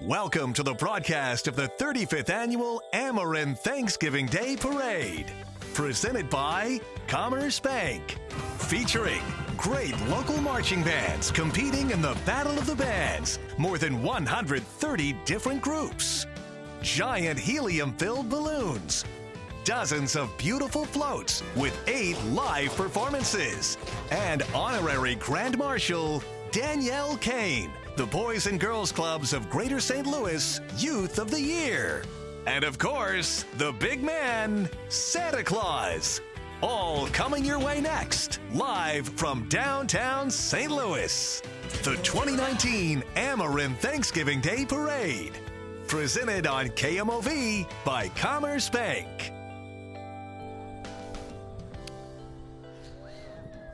Welcome to the broadcast of the 35th Annual Ameren Thanksgiving Day Parade. Presented by Commerce Bank. Featuring great local marching bands competing in the Battle of the Bands. More than 130 different groups. Giant helium-filled balloons. Dozens of beautiful floats with 8 live performances. And honorary Grand Marshal Danielle Kane, the Boys and Girls Clubs of Greater St. Louis Youth of the Year. And of course, the big man, Santa Claus. All coming your way next, live from downtown St. Louis. The 2019 Ameren Thanksgiving Day Parade. Presented on KMOV by Commerce Bank.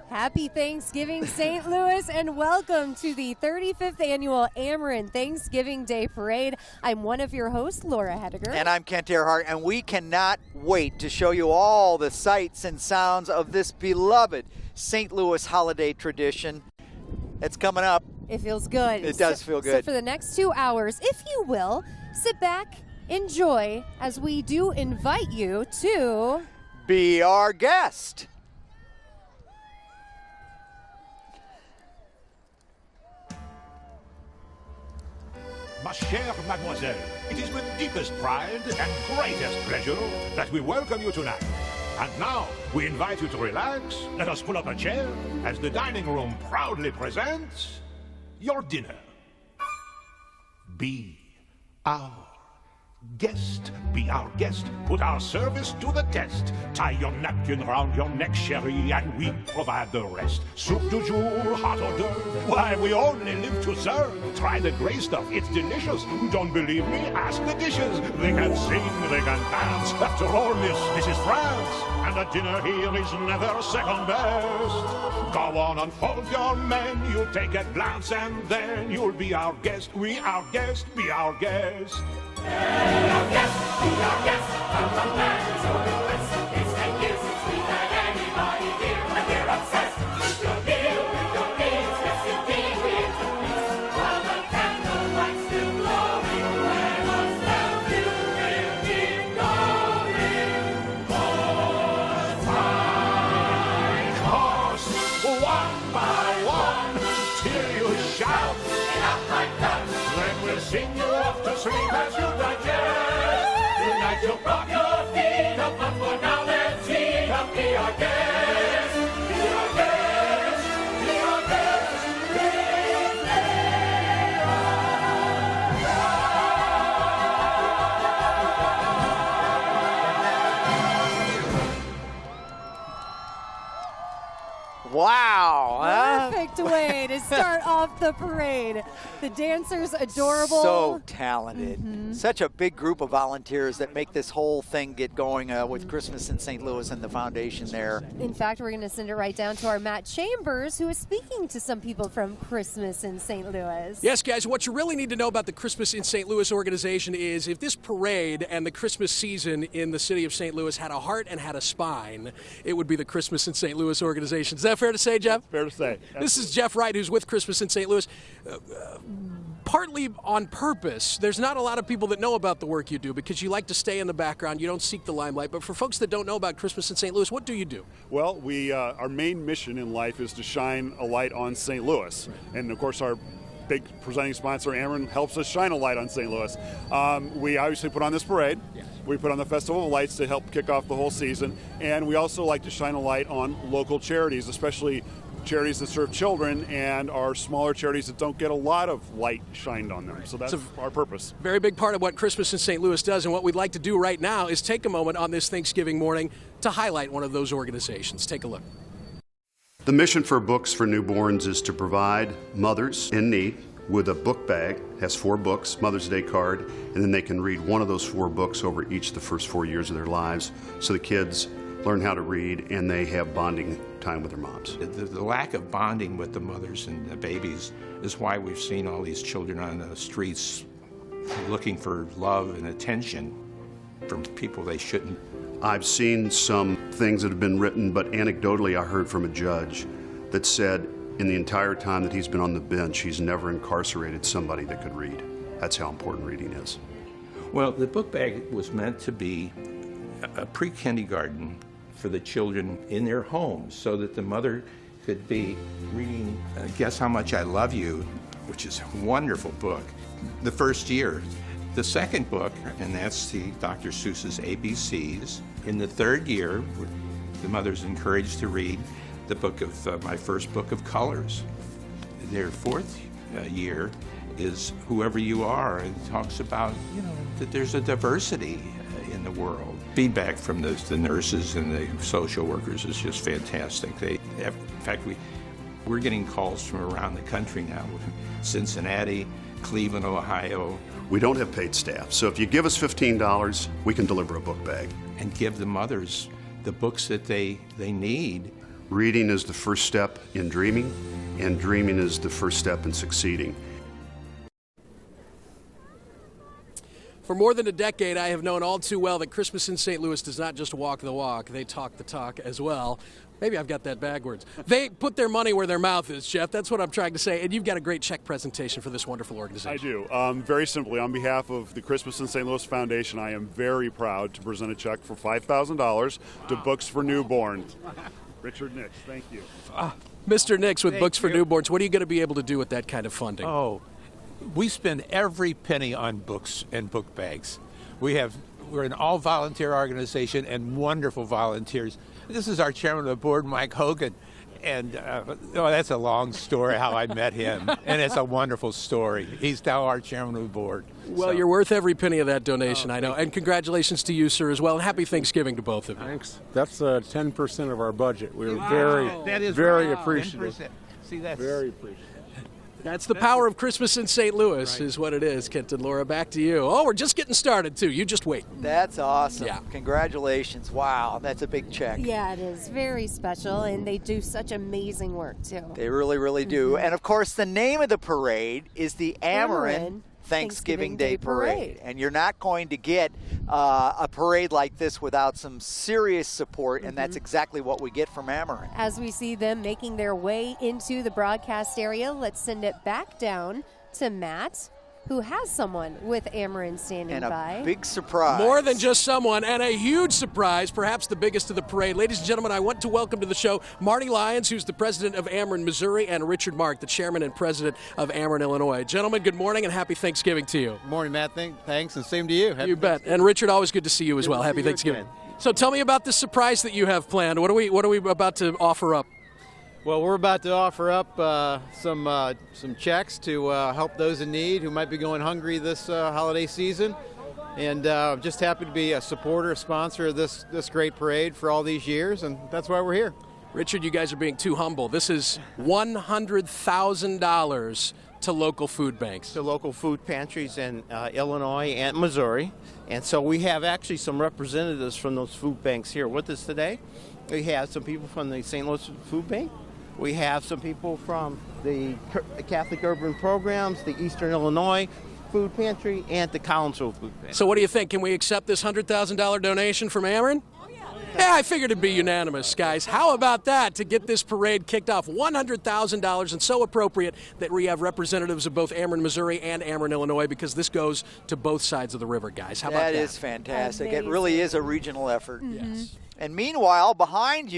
Happy Thanksgiving, St. Louis, and welcome to the 35th Annual Ameren Thanksgiving Day Parade. I'm one of your hosts, Laura Hediger. And I'm Kent Earhart, and we cannot wait to show you all the sights and sounds of this beloved St. Louis holiday tradition. It's coming up. It feels good. It does feel good. So for the next 2 hours, if you will, sit back, enjoy, as we do invite you to be our guest. Ma chère mademoiselle, it is with deepest pride and greatest pleasure that we welcome you tonight. And now, we invite you to relax, let us pull up a chair, as the dining room proudly presents your dinner. Be our guest. Be our guest. Put our service to the test. Tie your napkin round your neck, chérie, and we provide the rest. Soup du jour, hot hors d'oeuvre. Why, we only live to serve. Try the gray stuff, it's delicious. Don't believe me? Ask the dishes. They can sing, they can dance. After all, this is France. And the dinner here is never second best. Go on, unfold your menu. Take a glance and then you'll be our guest. We our guest, be our guest. Be our guest, from the land to the west. It's 10 years since we've had anybody here, and we're obsessed with your meal, with your meals. Yes, indeed, we introduce. While the candlelight's still glowing, let us help you really keep going. Course, one by one, till you shout. Enough like that. Then we'll sing you off to sleep as you digest. Tonight you'll prop your feet up, but for now let's eat up. Be our guest, be our guest, be our guest. Wow. perfect way to start off the parade. The dancers adorable. So talented. Such a big group of volunteers that make this whole thing get going with Christmas in St. Louis and the foundation there. In fact, we're going to send it right down to our Matt Chambers, who is speaking to some people from Christmas in St. Louis. Yes, guys, what you really need to know about the Christmas in St. Louis organization is if this parade and the Christmas season in the city of St. Louis had a heart and had a spine, it would be the Christmas in St. Louis organization. Is that fair to say, Jeff? Fair to say. This is Jeff Wright, who's with Christmas in St. Louis. Partly on purpose. There's not a lot of people that know about the work you do because you like to stay in the background. You don't seek the limelight. But for folks that don't know about Christmas in St. Louis, what do you do? Well, we our main mission in life is to shine a light on St. Louis. Right. And, of course, our big presenting sponsor, Ameren, helps us shine a light on St. Louis. We obviously put on this parade. Yes. We put on the Festival of Lights to help kick off the whole season. And we also like to shine a light on local charities, especially charities that serve children and are smaller charities that don't get a lot of light shined on them. So that's our purpose. Very big part of what Christmas in St. Louis does, and what we'd like to do right now is take a moment on this Thanksgiving morning to highlight one of those organizations. Take a look. The mission for Books for Newborns is to provide mothers in need with a book bag. It has 4 books, Mother's Day card, and then they can read one of those 4 books over each of the first 4 years of their lives, so the kids learn how to read and they have bonding time with their moms. The lack of bonding with the mothers and the babies is why we've seen all these children on the streets looking for love and attention from people they shouldn't. I've seen some things that have been written, but anecdotally I heard from a judge that said in the entire time that he's been on the bench, he's never incarcerated somebody that could read. That's how important reading is. Well, the book bag was meant to be a pre-kindergarten for the children in their homes so that the mother could be reading Guess How Much I Love You, which is a wonderful book, the first year. The second book, and that's the Dr. Seuss's ABCs. In the third year, the mother's encouraged to read the book of my first book of colors. Their fourth year is Whoever You Are, and talks about, that there's a diversity in the world. Feedback from the nurses and the social workers is just fantastic. In fact, we're getting calls from around the country now, Cincinnati, Cleveland, Ohio. We don't have paid staff, so if you give us $15, we can deliver a book bag. And give the mothers the books that they need. Reading is the first step in dreaming, and dreaming is the first step in succeeding. For more than a decade, I have known all too well that Christmas in St. Louis does not just walk the walk, they talk the talk as well. Maybe I've got that backwards. They put their money where their mouth is, Jeff. That's what I'm trying to say. And you've got a great check presentation for this wonderful organization. I do. Very simply, on behalf of the Christmas in St. Louis Foundation, I am very proud to present a check for $5,000 to Books for Newborns. Richard Nix, thank you. Mr. Nix with Books for Newborns. What are you going to be able to do with that kind of funding? Oh, we spend every penny on books and book bags. We're an all-volunteer organization and wonderful volunteers. This is our chairman of the board, Mike Hogan. And that's a long story how I met him. And it's a wonderful story. He's now our chairman of the board. Well, you're worth every penny of that donation, I know. And congratulations to you, sir, as well. And happy Thanksgiving to both of you. Thanks. That's 10% of our budget. We're very appreciative. 10%. See, that's very appreciative. That's the power of Christmas in St. Louis, is what it is. Kent and Laura, back to you. Oh, we're just getting started, too. You just wait. That's awesome. Yeah. Congratulations. Wow, that's a big check. Yeah, it is very special, and they do such amazing work, too. They really, really do. And, of course, the name of the parade is the Ameren Thanksgiving Day Parade. And you're not going to get a parade like this without some serious support, and that's exactly what we get from Ameren. As we see them making their way into the broadcast area, let's send it back down to Matt, who has someone with Ameren standing by. And a big surprise. More than just someone, and a huge surprise, perhaps the biggest of the parade. Ladies and gentlemen, I want to welcome to the show Marty Lyons, who's the president of Ameren, Missouri, and Richard Mark, the chairman and president of Ameren, Illinois. Gentlemen, good morning and happy Thanksgiving to you. Good morning, Matt. Thanks, and same to you. You bet. And Richard, always good to see you as well. Happy Thanksgiving. So tell me about this surprise that you have planned. What are we about to offer up? Well, we're about to offer up some checks to help those in need who might be going hungry this holiday season. And just happy to be a supporter, a sponsor of this great parade for all these years, and that's why we're here. Richard, you guys are being too humble. This is $100,000 to local food banks. To local food pantries in Illinois and Missouri. And so we have actually some representatives from those food banks here with us today. We have some people from the St. Louis Food Bank. We have some people from the Catholic Urban Programs, the Eastern Illinois Food Pantry, and the Collinsville Food Pantry. So what do you think? Can we accept this $100,000 donation from Ameren? Yeah, I figured it'd be unanimous, guys. How about that to get this parade kicked off? $100,000, and so appropriate that we have representatives of both Ameren, Missouri and Ameren, Illinois, because this goes to both sides of the river, guys. How about that? That is fantastic. Amazing. It really is a regional effort. Yes. And meanwhile, behind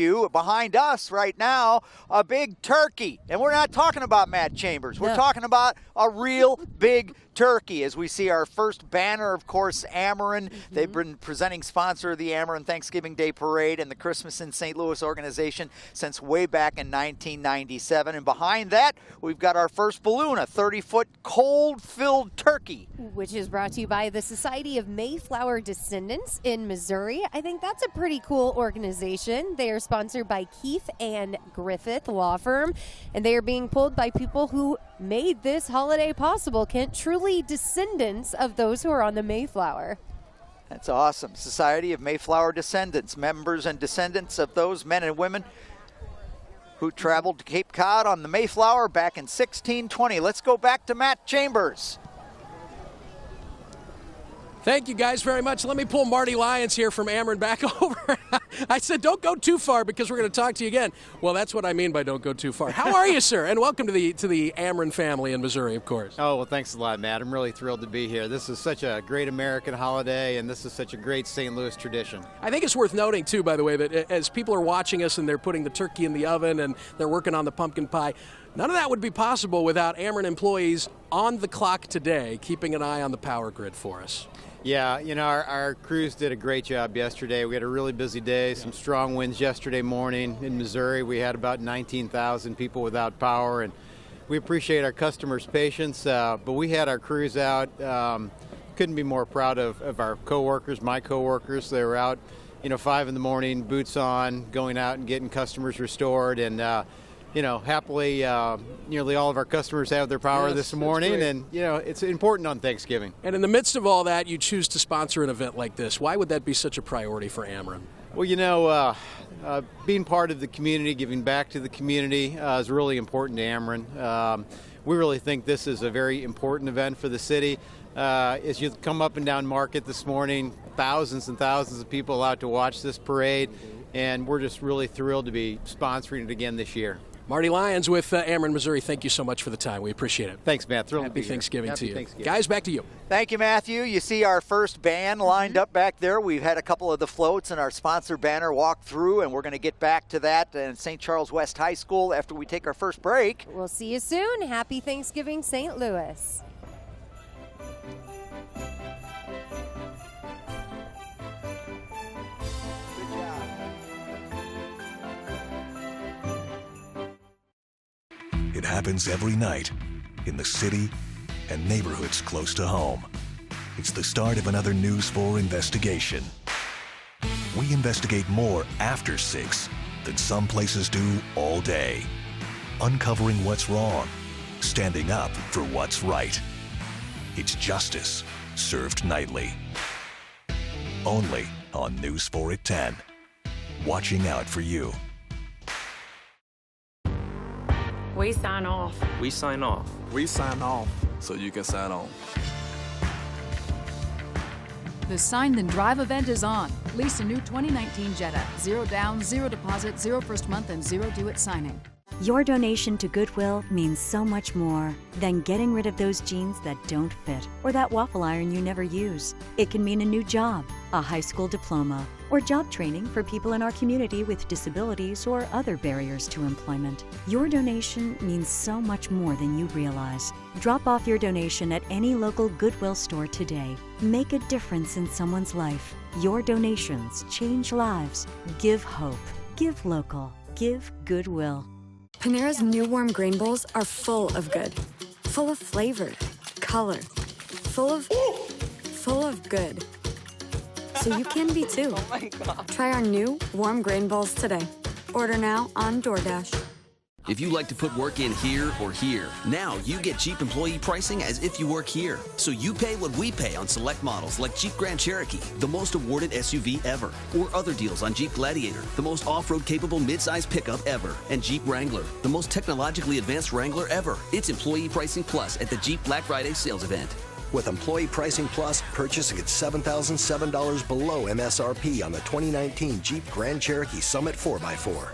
us right now, a big turkey. And we're not talking about Matt Chambers. We're talking about a real big turkey. As we see our first banner, of course, Ameren. They've been presenting sponsor of the Ameren Thanksgiving Day Parade and the Christmas in St. Louis organization since way back in 1997. And behind that, we've got our first balloon, a 30-foot cold-filled turkey. Which is brought to you by the Society of Mayflower Descendants in Missouri. I think that's a pretty cool organization. They are sponsored by Keith and Griffith Law Firm, and they are being pulled by people who made this holiday possible. Kent, truly descendants of those who are on the Mayflower. That's awesome. Society of Mayflower Descendants, members and descendants of those men and women who traveled to Cape Cod on the Mayflower back in 1620. Let's go back to Matt Chambers. Thank you guys very much. Let me pull Marty Lyons here from Ameren back over. I said don't go too far because we're going to talk to you again. Well, that's what I mean by don't go too far. How are you, sir? And welcome to the Ameren family in Missouri, of course. Oh, well, thanks a lot, Matt. I'm really thrilled to be here. This is such a great American holiday, and this is such a great St. Louis tradition. I think it's worth noting, too, by the way, that as people are watching us and they're putting the turkey in the oven and they're working on the pumpkin pie, none of that would be possible without Ameren employees on the clock today, keeping an eye on the power grid for us. Yeah, you know, our crews did a great job yesterday. We had a really busy day, some strong winds yesterday morning. In Missouri, we had about 19,000 people without power, and we appreciate our customers' patience, but we had our crews out. Couldn't be more proud of our coworkers, my coworkers. They were out, 5 in the morning, boots on, going out and getting customers restored, and happily, nearly all of our customers have their power this morning, and, it's important on Thanksgiving. And in the midst of all that, you choose to sponsor an event like this. Why would that be such a priority for Ameren? Well, being part of the community, giving back to the community is really important to Ameren. We really think this is a very important event for the city. As you come up and down Market this morning, thousands and thousands of people out to watch this parade, and we're just really thrilled to be sponsoring it again this year. Marty Lyons with Ameren, Missouri. Thank you so much for the time. We appreciate it. Thanks, Matt. Thrilled Happy to be here. Thanksgiving to you. Thanksgiving. Guys, back to you. Thank you, Matthew. You see our first band lined up back there. We've had a couple of the floats and our sponsor banner walk through, and we're going to get back to that in St. Charles West High School after we take our first break. We'll see you soon. Happy Thanksgiving, St. Louis. It happens every night in the city and neighborhoods close to home. It's the start of another News 4 investigation. We investigate more after 6 than some places do all day. Uncovering what's wrong, standing up for what's right. It's justice served nightly. Only on News 4 at 10. Watching out for you. We sign off. We sign off. We sign off so you can sign on. The Sign Then Drive event is on. Lease a new 2019 Jetta. 0 down, 0 deposit, 0 first month, and 0 due at signing. Your donation to Goodwill means so much more than getting rid of those jeans that don't fit or that waffle iron you never use. It can mean a new job, a high school diploma, or job training for people in our community with disabilities or other barriers to employment. Your donation means so much more than you realize. Drop off your donation at any local Goodwill store today. Make a difference in someone's life. Your donations change lives. Give hope. Give local. Give Goodwill. Panera's new warm grain bowls are full of good, full of flavor, color, full of good. So you can be too. Oh my God. Try our new warm grain bowls today. Order now on DoorDash. If you like to put work in here or here, now you get Jeep employee pricing as if you work here. So you pay what we pay on select models like Jeep Grand Cherokee, the most awarded SUV ever, or other deals on Jeep Gladiator, the most off-road capable midsize pickup ever, and Jeep Wrangler, the most technologically advanced Wrangler ever. It's employee pricing plus at the Jeep Black Friday sales event. With Employee Pricing Plus, purchasing at $7,007 below MSRP on the 2019 Jeep Grand Cherokee Summit 4x4.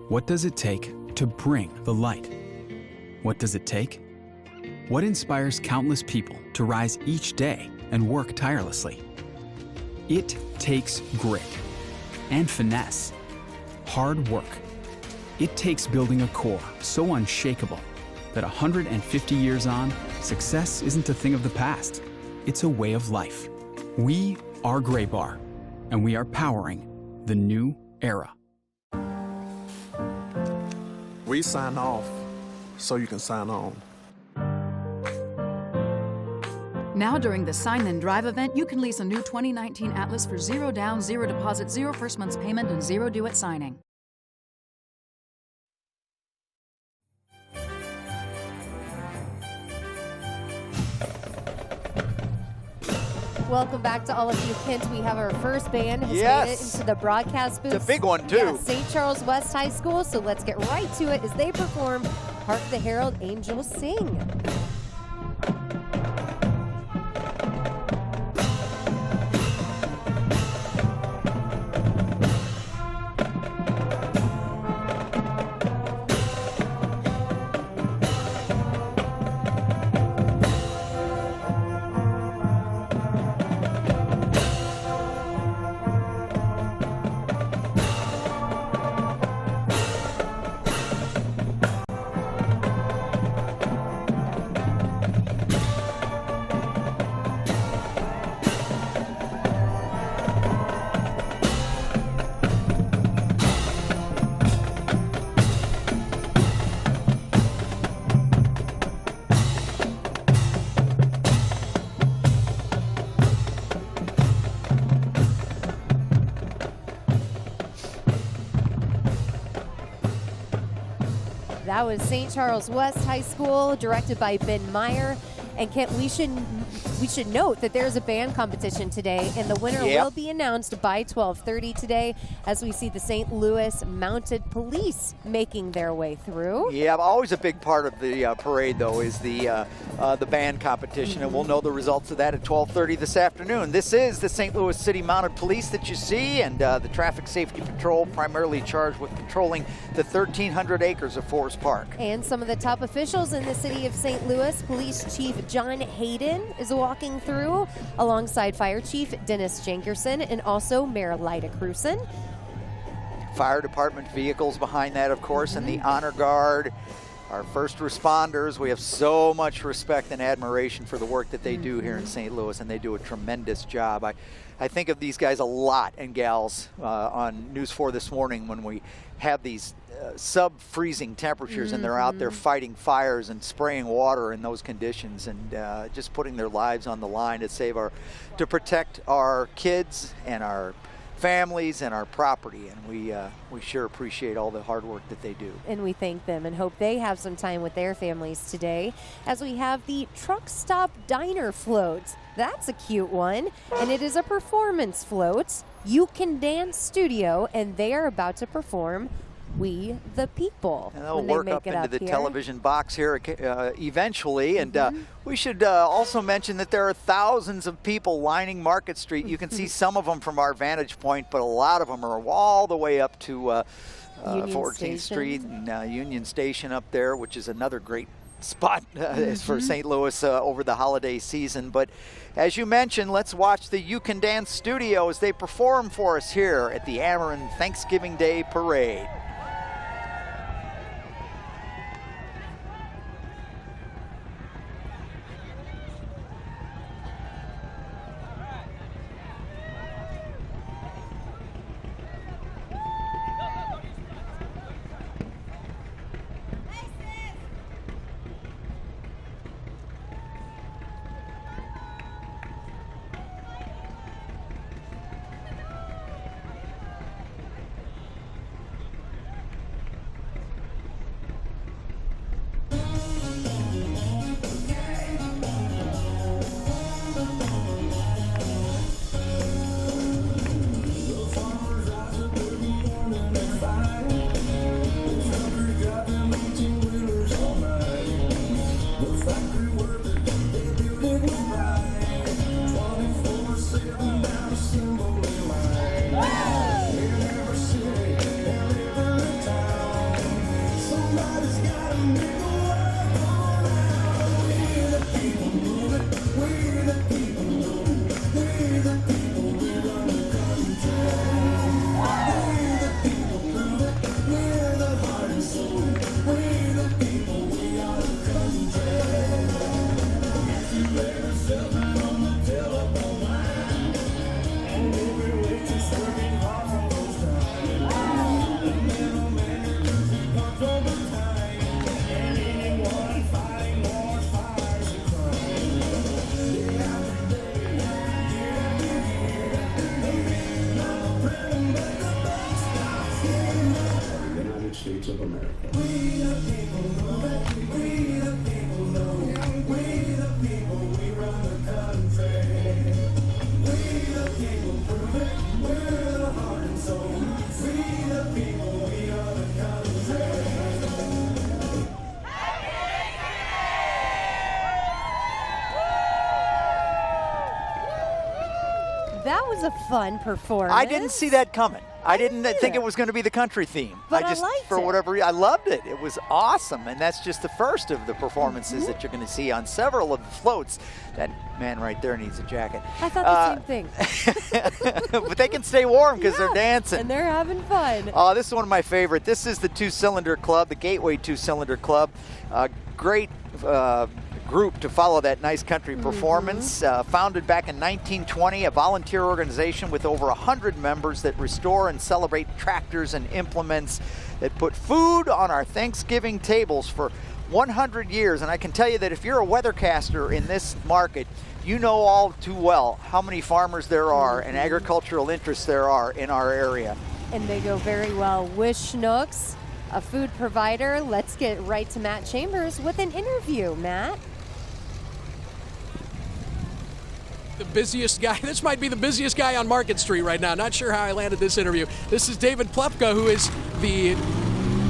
What does it take to bring the light? What does it take? What inspires countless people to rise each day and work tirelessly? It takes grit and finesse, hard work. It takes building a core so unshakable that 150 years on, success isn't a thing of the past. It's a way of life. We are Gray Bar, and we are powering the new era. We sign off so you can sign on. Now during the Sign Then Drive event, you can lease a new 2019 Atlas for 0 down, 0 deposit, 0 first month's payment, and 0 due at signing. Welcome back to all of you, Kent. We have our first band has made it into the broadcast booth. It's a big one, too. Yeah, St. Charles West High School. So let's get right to it as they perform Hark the Herald Angels Sing. That was St. Charles West High School, directed by Ben Meyer. And Kent, we should note that there's a band competition today, and the winner will be announced by 12:30 today as we see the St. Louis Mounted Police making their way through. Yeah, always a big part of the parade, though, is the band competition, and we'll know the results of that at 12:30 this afternoon. This is the St. Louis City Mounted Police that you see, and the Traffic Safety Patrol primarily charged with patrolling the 1,300 acres of Forest Park. And some of the top officials in the city of St. Louis, Police Chief John Hayden is walking through alongside Fire Chief Dennis Jankerson and also Mayor Lyda Cruson. Fire department vehicles behind that, of course, and the Honor Guard, our first responders. We have so much respect and admiration for the work that they do here in St. Louis, and they do a tremendous job. I think of these guys a lot, and gals, on News 4 this morning when we have these sub-freezing temperatures and they're out there fighting fires and spraying water in those conditions and just putting their lives on the line to protect our kids and our families and our property, and we sure appreciate all the hard work that they do. And we thank them and hope they have some time with their families today as we have the Truck Stop Diner float. That's a cute one, and it is a performance float. You Can Dance Studio, and they are about to perform We the People. And they'll work up into the television box here eventually. And we should also mention that there are thousands of people lining Market Street. You can see some of them from our vantage point, but a lot of them are all the way up to 14th Street and Union Station up there, which is another great spot for St. Louis over the holiday season. But as you mentioned, let's watch the You Can Dance Studio as they perform for us here at the Ameren Thanksgiving Day Parade. That was a fun performance. I didn't see that coming. I didn't think it was going to be the country theme. But I just, liked for it. whatever reason, I loved it. It was awesome, and that's just the first of the performances that you're going to see on several of the floats. That man right there needs a jacket. I thought the same thing. But they can stay warm because they're dancing. And they're having fun. Oh, this is one of my favorite. This is the Two-Cylinder Club, the Gateway Two-Cylinder Club. Great group to follow that nice country performance. Founded back in 1920, a volunteer organization with over 100 members that restore and celebrate tractors and implements that put food on our Thanksgiving tables for 100 years. And I can tell you that if you're a weathercaster in this market, you know all too well how many farmers there are and agricultural interests there are in our area. And they go very well with Schnucks, a food provider. Let's get right to Matt Chambers with an interview. Matt? The busiest guy. This might be the busiest guy on Market Street right now. Not sure how I landed this interview. This is David Plepka, who is the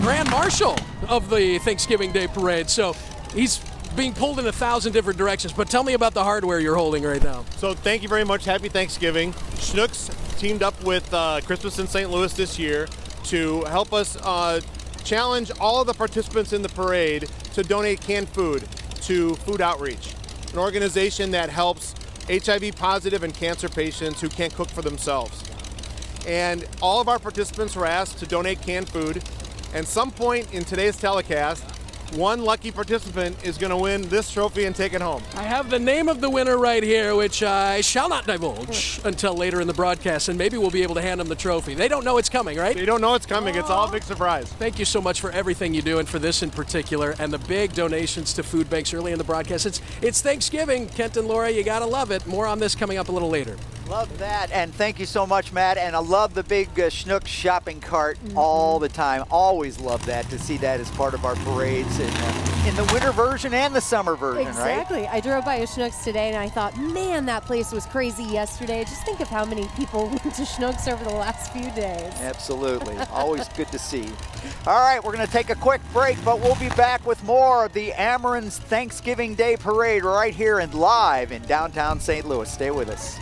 Grand Marshal of the Thanksgiving Day Parade. So he's being pulled in 1,000 different directions. But tell me about the hardware you're holding right now. So thank you very much. Happy Thanksgiving. Schnucks teamed up with Christmas in St. Louis this year to help us challenge all of the participants in the parade to donate canned food to Food Outreach, an organization that helps HIV positive and cancer patients who can't cook for themselves. And all of our participants were asked to donate canned food. And some point in today's telecast, one lucky participant is going to win this trophy and take it home. I have the name of the winner right here, which I shall not divulge until later in the broadcast, and maybe we'll be able to hand them the trophy. They don't know it's coming, right? They don't know it's coming. It's all a big surprise. Thank you so much for everything you do, and for this in particular, and the big donations to food banks early in the broadcast. It's Thanksgiving, Kent and Laura. You got to love it. More on this coming up a little later. Love that, and thank you so much, Matt. And I love the big Schnucks shopping cart all the time. Always love that, to see that as part of our parades in the winter version and the summer version, Exactly. right? I drove by a Schnucks today, and I thought, man, that place was crazy yesterday. Just think of how many people went to Schnucks over the last few days. Absolutely. Always good to see. All right, we're going to take a quick break, but we'll be back with more of the Ameren's Thanksgiving Day Parade right here and live in downtown St. Louis. Stay with us.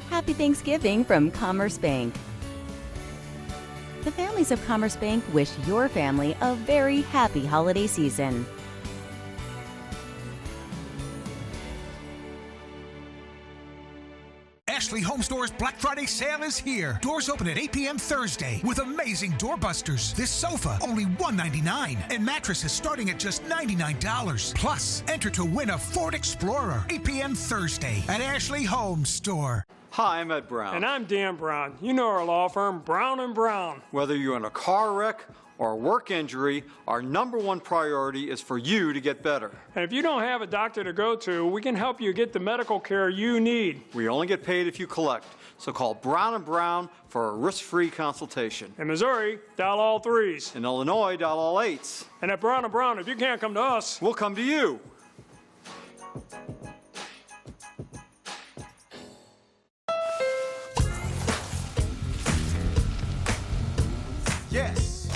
Happy Thanksgiving from Commerce Bank. The families of Commerce Bank wish your family a very happy holiday season. Ashley Home Store's Black Friday sale is here. Doors open at 8 p.m. Thursday with amazing doorbusters. This sofa, only $199, and mattresses starting at just $99. Plus, enter to win a Ford Explorer. 8 p.m. Thursday at Ashley Home Store. Hi, I'm Ed Brown. And I'm Dan Brown. You know our law firm, Brown & Brown. Whether you're in a car wreck or a work injury, our #1 priority is for you to get better. And if you don't have a doctor to go to, we can help you get the medical care you need. We only get paid if you collect, so call Brown & Brown for a risk-free consultation. In Missouri, dial all 3s. In Illinois, dial all 8s. And at Brown & Brown, if you can't come to us, we'll come to you. Yes.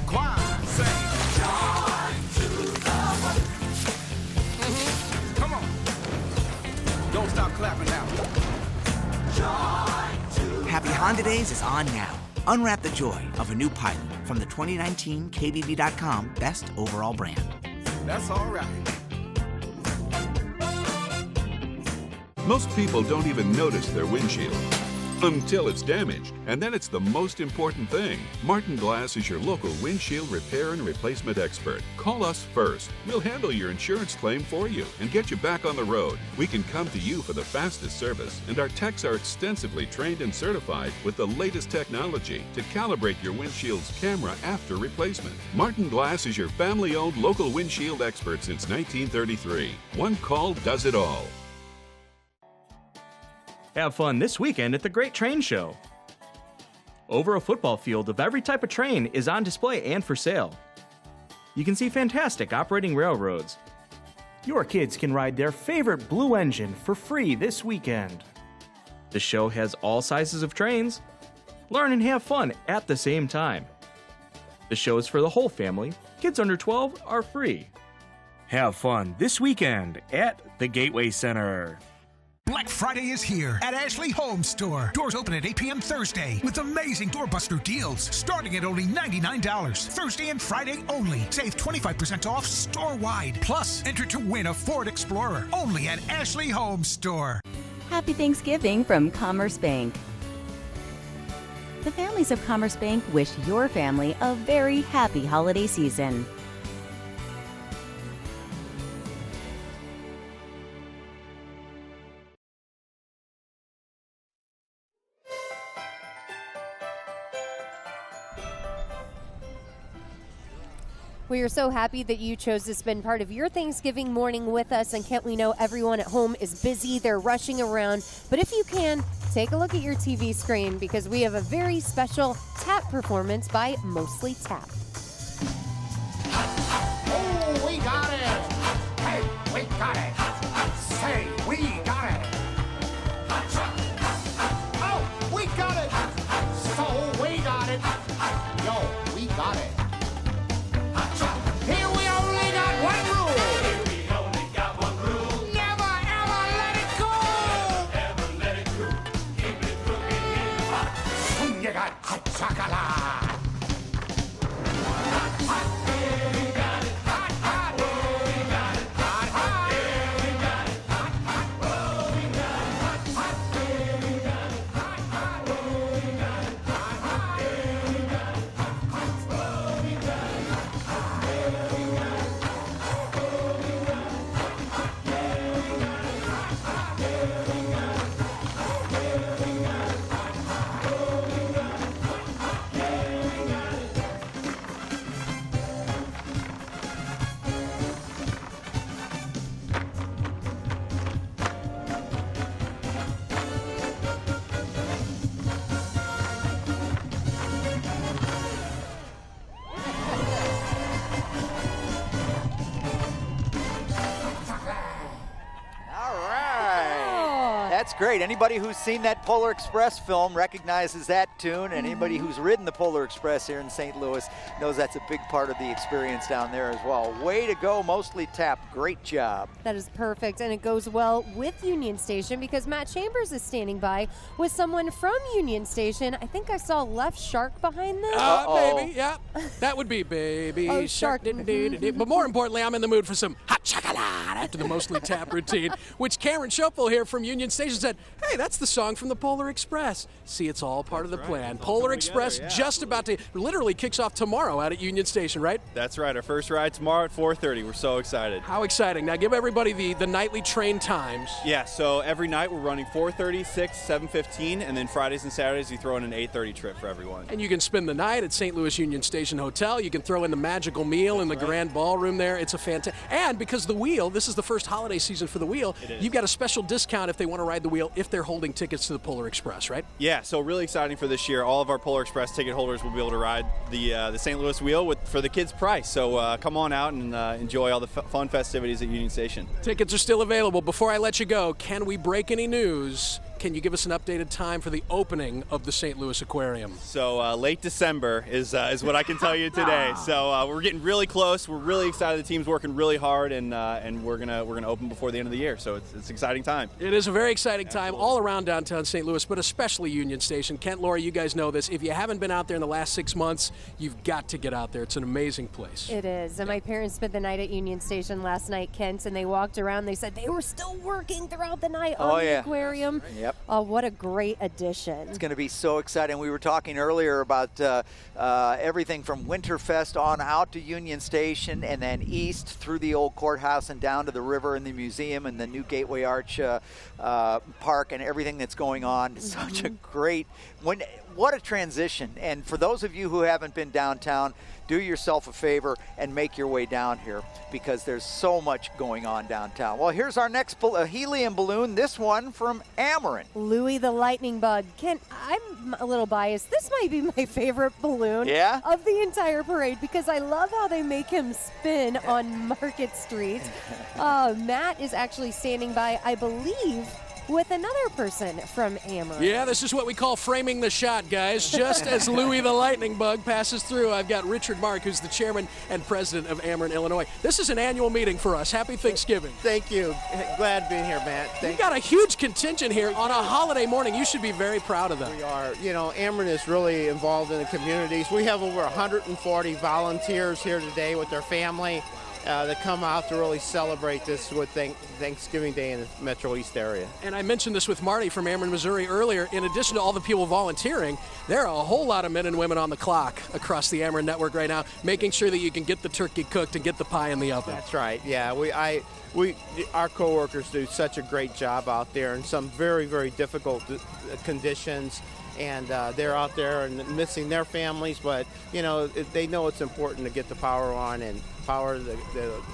Choir, sing. Joy to the world. Come on. Don't stop clapping now. Happy Honda Days is on now. Unwrap the joy of a new Pilot from the 2019 KBB.com Best Overall Brand. That's all right. Most people don't even notice their windshield until it's damaged, and then it's the most important thing. Martin Glass is your local windshield repair and replacement expert. Call us first. We'll handle your insurance claim for you and get you back on the road. We can come to you for the fastest service, and our techs are extensively trained and certified with the latest technology to calibrate your windshield's camera after replacement. Martin Glass is your family-owned local windshield expert since 1933. One call does it all. Have fun this weekend at the Great Train Show. Over a football field of every type of train is on display and for sale. You can see fantastic operating railroads, Your kids can ride their favorite Blue Engine for free this weekend. The show has all sizes of trains. Learn and have fun at the same time. The show is for the whole family. Kids under 12 are free. Have fun this weekend at the Gateway Center. Black Friday is here at Ashley Home Store. Doors open at 8 p.m. Thursday with amazing doorbuster deals starting at only $99. Thursday and Friday only. Save 25% off store-wide. Plus, enter to win a Ford Explorer only at Ashley Home Store. Happy Thanksgiving from Commerce Bank. The families of Commerce Bank wish your family a very happy holiday season. We are so happy that you chose to spend part of your Thanksgiving morning with us. And Kent, we know everyone at home is busy. They're rushing around. But if you can, take a look at your TV screen because we have a very special tap performance by Mostly Tap. Oh, we got it. Hey, we got it. Say, we got it. Oh, we got it. So we got it. Yo, we got it. Here we only got one rule. Here we only got one rule. Never ever let it go. Never ever let it go. Keep it cooking in the pot. You got hot chocolate. That's great. Anybody who's seen that Polar Express film recognizes that tune. And anybody who's ridden the Polar Express here in St. Louis knows that's a big part of the experience down there as well. Way to go, Mostly Tap. Great job. That is perfect, and it goes well with Union Station because Matt Chambers is standing by with someone from Union Station. I think I saw Left Shark behind them. Baby, yeah. That would be Baby Oh, Shark. But more importantly, I'm in the mood for some hot chocolate after the Mostly Tap routine, which Cameron Schopel here from Union Station said, hey, that's the song from the Polar Express. See, it's all part of the plan. Polar Express just about to, literally kicks off tomorrow out at Union Station, right? That's right. Our first ride tomorrow at 4:30. We're so excited. How exciting. Now give everybody the nightly train times. Yeah, so every night we're running 4:30, 6, 7:15, and then Fridays and Saturdays we throw in an 8:30 trip for everyone. And you can spend the night at St. Louis Union Station Hotel. You can throw in the magical meal in the Grand Ballroom there. It's a fantastic. And because the wheel, this is the first holiday season for the wheel, you've got a special discount if they want to ride the wheel if they're holding tickets to the Polar Express, right? Yeah, so really exciting for this year. All of our Polar Express ticket holders will be able to ride the St. Louis wheel for the kids' price. So come on out and enjoy all the fun festivities at Union Station. Tickets are still available. Before I let you go, can we break any news? Can you give us an updated time for the opening of the St. Louis Aquarium? So late December is what I can tell you today. So we're getting really close. We're really excited. The team's working really hard, and we're gonna open before the end of the year. So it's an exciting time. It is a very exciting time all around downtown St. Louis, but especially Union Station. Kent, Laura, you guys know this. If you haven't been out there in the last 6 months, you've got to get out there. It's an amazing place. It is. And my parents spent the night at Union Station last night, Kent, and they walked around. They said they were still working throughout the night on the aquarium. Yep. Oh, what a great addition. It's going to be so exciting. We were talking earlier about everything from Winterfest on out to Union Station and then east through the old courthouse and down to the river and the museum and the new Gateway Arch Park and everything that's going on. It's such a great, what a transition. And for those of you who haven't been downtown, do yourself a favor and make your way down here because there's so much going on downtown. Well, here's our next helium balloon, this one from Ameren. Louie the Lightning Bug. Kent, I'm a little biased. This might be my favorite balloon of the entire parade because I love how they make him spin on Market Street. Matt is actually standing by, I believe, with another person from Ameren. Yeah, this is what we call framing the shot, guys. Just as Louie the Lightning Bug passes through, I've got Richard Mark, who's the chairman and president of Ameren, Illinois. This is an annual meeting for us. Happy Thanksgiving. Thank you. Glad being here, Matt. You've got a huge contingent here on a holiday morning. You should be very proud of them. We are. You know, Ameren is really involved in the communities. We have over 140 volunteers here today with their family. That come out to really celebrate this with Thanksgiving Day in the Metro East area. And I mentioned this with Marty from Ameren, Missouri earlier. In addition to all the people volunteering, there are a whole lot of men and women on the clock across the Ameren network right now, making sure that you can get the turkey cooked and get the pie in the oven. That's right. Yeah, our coworkers do such a great job out there in some very, very difficult conditions. And they're out there and missing their families, but you know they know it's important to get the power on and power the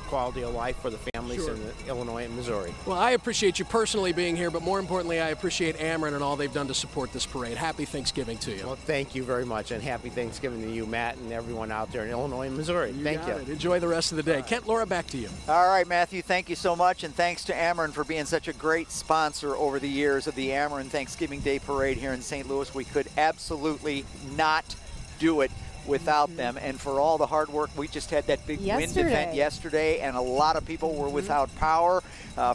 quality of life for the families in Illinois and Missouri. Well, I appreciate you personally being here, but more importantly, I appreciate Ameren and all they've done to support this parade. Happy Thanksgiving to you. Well, thank you very much, and happy Thanksgiving to you, Matt, and everyone out there in Illinois and Missouri. Thank you. Enjoy the rest of the day. Kent, Laura, back to you. All right, Matthew, thank you so much, and thanks to Ameren for being such a great sponsor over the years of the Ameren Thanksgiving Day Parade here in St. Louis. We could absolutely not do it without them, and for all the hard work. We just had that big wind event yesterday, and a lot of people were without power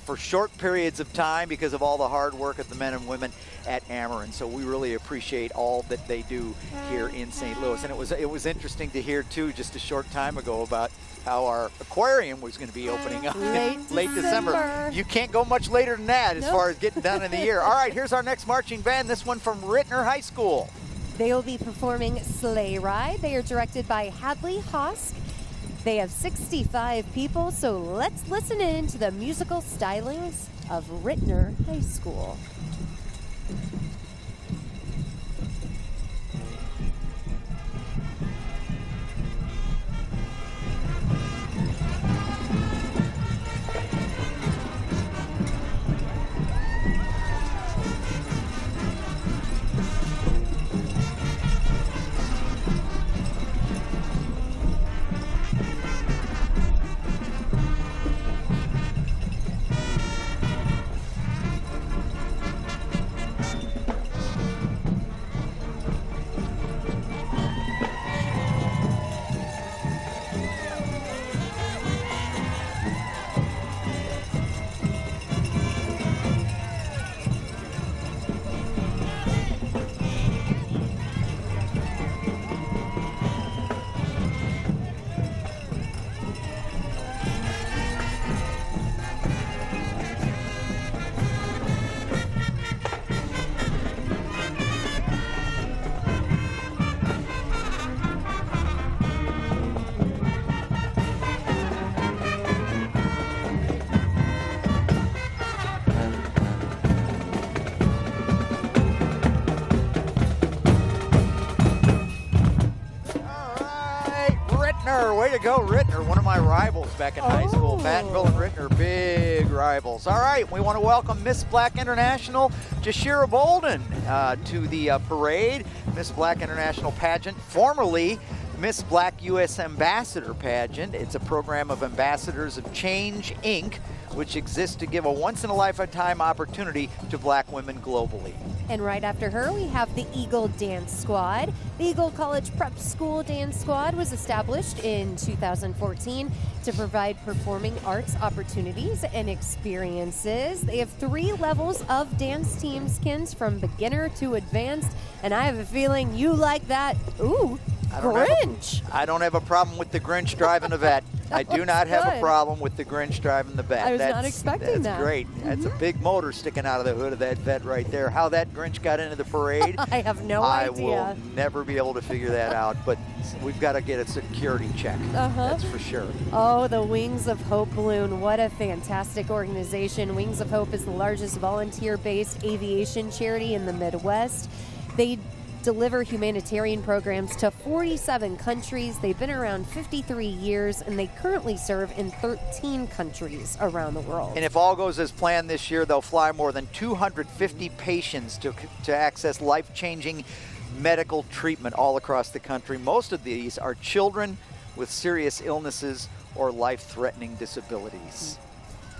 for short periods of time because of all the hard work of the men and women at Ameren. So we really appreciate all that they do here in St. Louis. And it was interesting to hear too just a short time ago about how our aquarium was going to be opening up in late December. You can't go much later than that as far as getting done in the year. All right, here's our next marching band, this one from Rittner High School. They will be performing Sleigh Ride. They are directed by Hadley Hosk. They have 65 people, so let's listen in to the musical stylings of Rittner High School. Way to go, Rittner, one of my rivals back in high school. Pattonville and Rittner, big rivals. All right, we want to welcome Miss Black International, Jashira Bolden, to the parade. Miss Black International pageant, formerly Miss Black U.S. Ambassador pageant. It's a program of Ambassadors of Change, Inc., which exists to give a once-in-a-lifetime opportunity to black women globally. And right after her, we have the Eagle Dance Squad. The Eagle College Prep School Dance Squad was established in 2014 to provide performing arts opportunities and experiences. They have 3 levels of dance teams, Kins, from beginner to advanced, and I have a feeling you like that. Ooh, Grinch. I don't have a problem with the Grinch driving a vet. I do not have a problem with the Grinch driving the vet. I was not expecting that. That's great. That's a big motor sticking out of the hood of that vet right there. How that Grinch got into the parade, I have no idea. I will never be able to figure that out, but we've got to get a security check. That's for sure. Oh, the Wings of Hope balloon. What a fantastic organization. Wings of Hope is the largest volunteer-based aviation charity in the Midwest. They deliver humanitarian programs to 47 countries. They've been around 53 years, and they currently serve in 13 countries around the world. And if all goes as planned this year, they'll fly more than 250 patients to access life-changing medical treatment all across the country. Most of these are children with serious illnesses or life-threatening disabilities.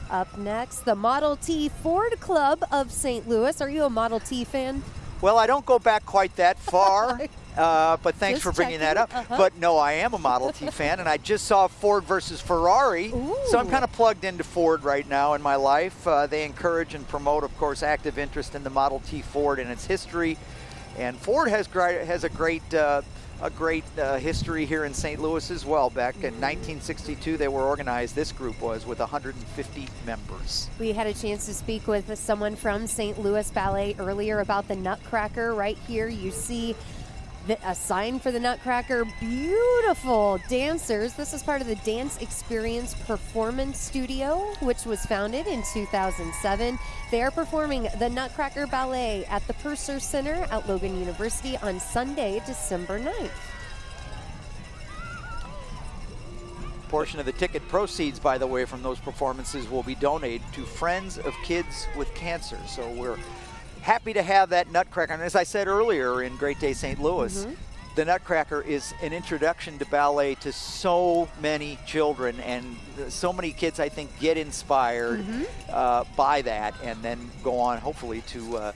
Up next, the Model T Ford Club of St. Louis. Are you a Model T fan? Well, I don't go back quite that far, but thanks Just for bringing checking. that up. But no, I am a Model T fan, and I just saw Ford versus Ferrari, so I'm kind of plugged into Ford right now in my life. They encourage and promote, of course, active interest in the Model T Ford and its history. And Ford has a great history here in St. Louis as well. Back in 1962, they were organized, this group was, with 150 members. We had a chance to speak with someone from St. Louis Ballet earlier about the Nutcracker. Right here you see a sign for the Nutcracker. Beautiful dancers. This is part of the Dance Experience Performance Studio, which was founded in 2007. They are performing the Nutcracker Ballet at the Purser Center at Logan University on Sunday, December 9th. Portion of the ticket proceeds, by the way, from those performances will be donated to Friends of Kids with Cancer. So we're happy to have that Nutcracker. And as I said earlier in Great Day St. Louis, the Nutcracker is an introduction to ballet to so many children, and so many kids, I think, get inspired by that and then go on, hopefully, to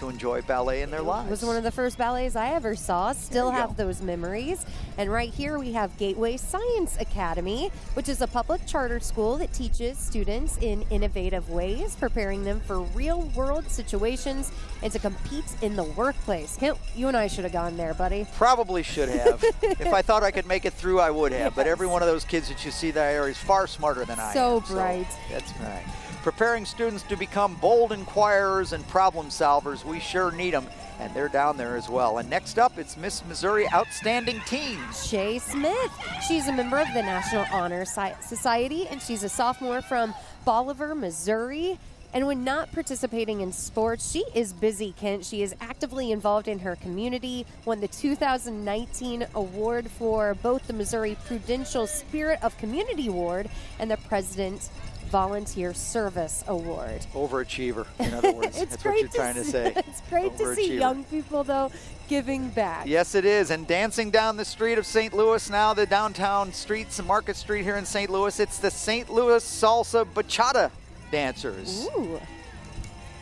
enjoy ballet in their lives. It was one of the first ballets I ever saw. Still have those memories. And right here we have Gateway Science Academy, which is a public charter school that teaches students in innovative ways, preparing them for real-world situations and to compete in the workplace. You and I should have gone there, buddy. Probably should have. If I thought I could make it through, I would have. But every one of those kids that you see there is far smarter than I am. So bright. So that's right. Preparing students to become bold inquirers and problem solvers. We sure need them, and they're down there as well. And next up, it's Miss Missouri Outstanding Teen. Shay Smith. She's a member of the National Honor Society, and she's a sophomore from Bolivar, Missouri. And when not participating in sports, she is busy, Kent. She is actively involved in her community, won the 2019 award for both the Missouri Prudential Spirit of Community Award and the President Volunteer Service Award. Overachiever, in other words. That's what you're trying to say. It's great to see young people, though, giving back. Yes, it is. And dancing down the street of St. Louis now, the downtown streets and Market Street here in St. Louis, it's the St. Louis Salsa Bachata dancers. Ooh.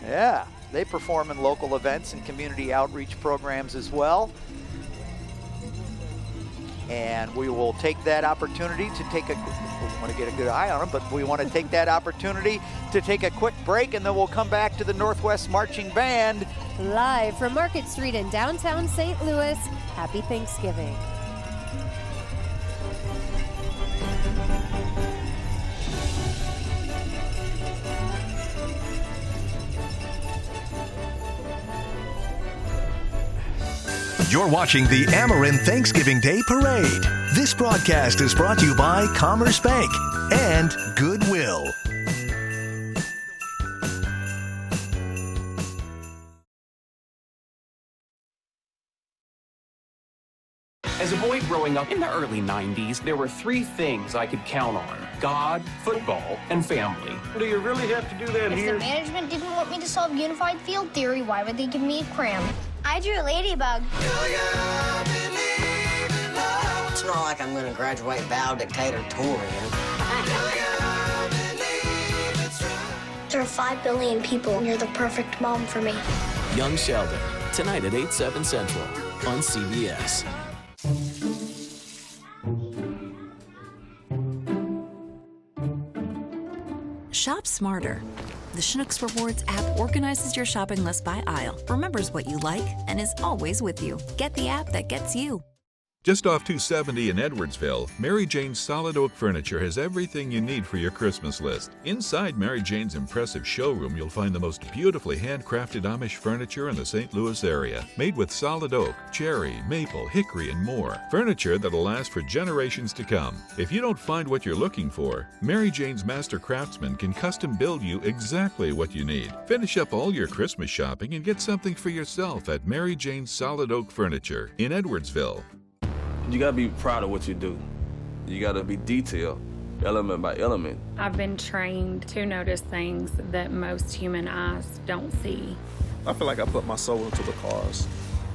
Yeah, they perform in local events and community outreach programs as well. And we will take that opportunity to we want to get a good eye on them, but we want to take that opportunity to take a quick break, and then we'll come back to the Northwest Marching Band. Live from Market Street in downtown St. Louis. Happy Thanksgiving. You're watching the Ameren Thanksgiving Day Parade. This broadcast is brought to you by Commerce Bank and Goodwill. As a boy growing up in the early 90s, there were three things I could count on: God, football, and family. Do you really have to do that If the management didn't want me to solve unified field theory, why would they give me a cram? I drew a ladybug. It's not like I'm going to graduate valedictorian. There are 5 billion people, and you're the perfect mom for me. Young Sheldon, tonight at 8/7 Central on CBS. Shop smarter. The Schnucks Rewards app organizes your shopping list by aisle, remembers what you like, and is always with you. Get the app that gets you. Just off 270 in Edwardsville, Mary Jane's Solid Oak Furniture has everything you need for your Christmas list. Inside Mary Jane's impressive showroom, you'll find the most beautifully handcrafted Amish furniture in the St. Louis area, made with solid oak, cherry, maple, hickory, and more. Furniture that'll last for generations to come. If you don't find what you're looking for, Mary Jane's master craftsman can custom build you exactly what you need. Finish up all your Christmas shopping and get something for yourself at Mary Jane's Solid Oak Furniture in Edwardsville. You gotta be proud of what you do. You gotta be detailed, element by element. I've been trained to notice things that most human eyes don't see. I feel like I put my soul into the cars.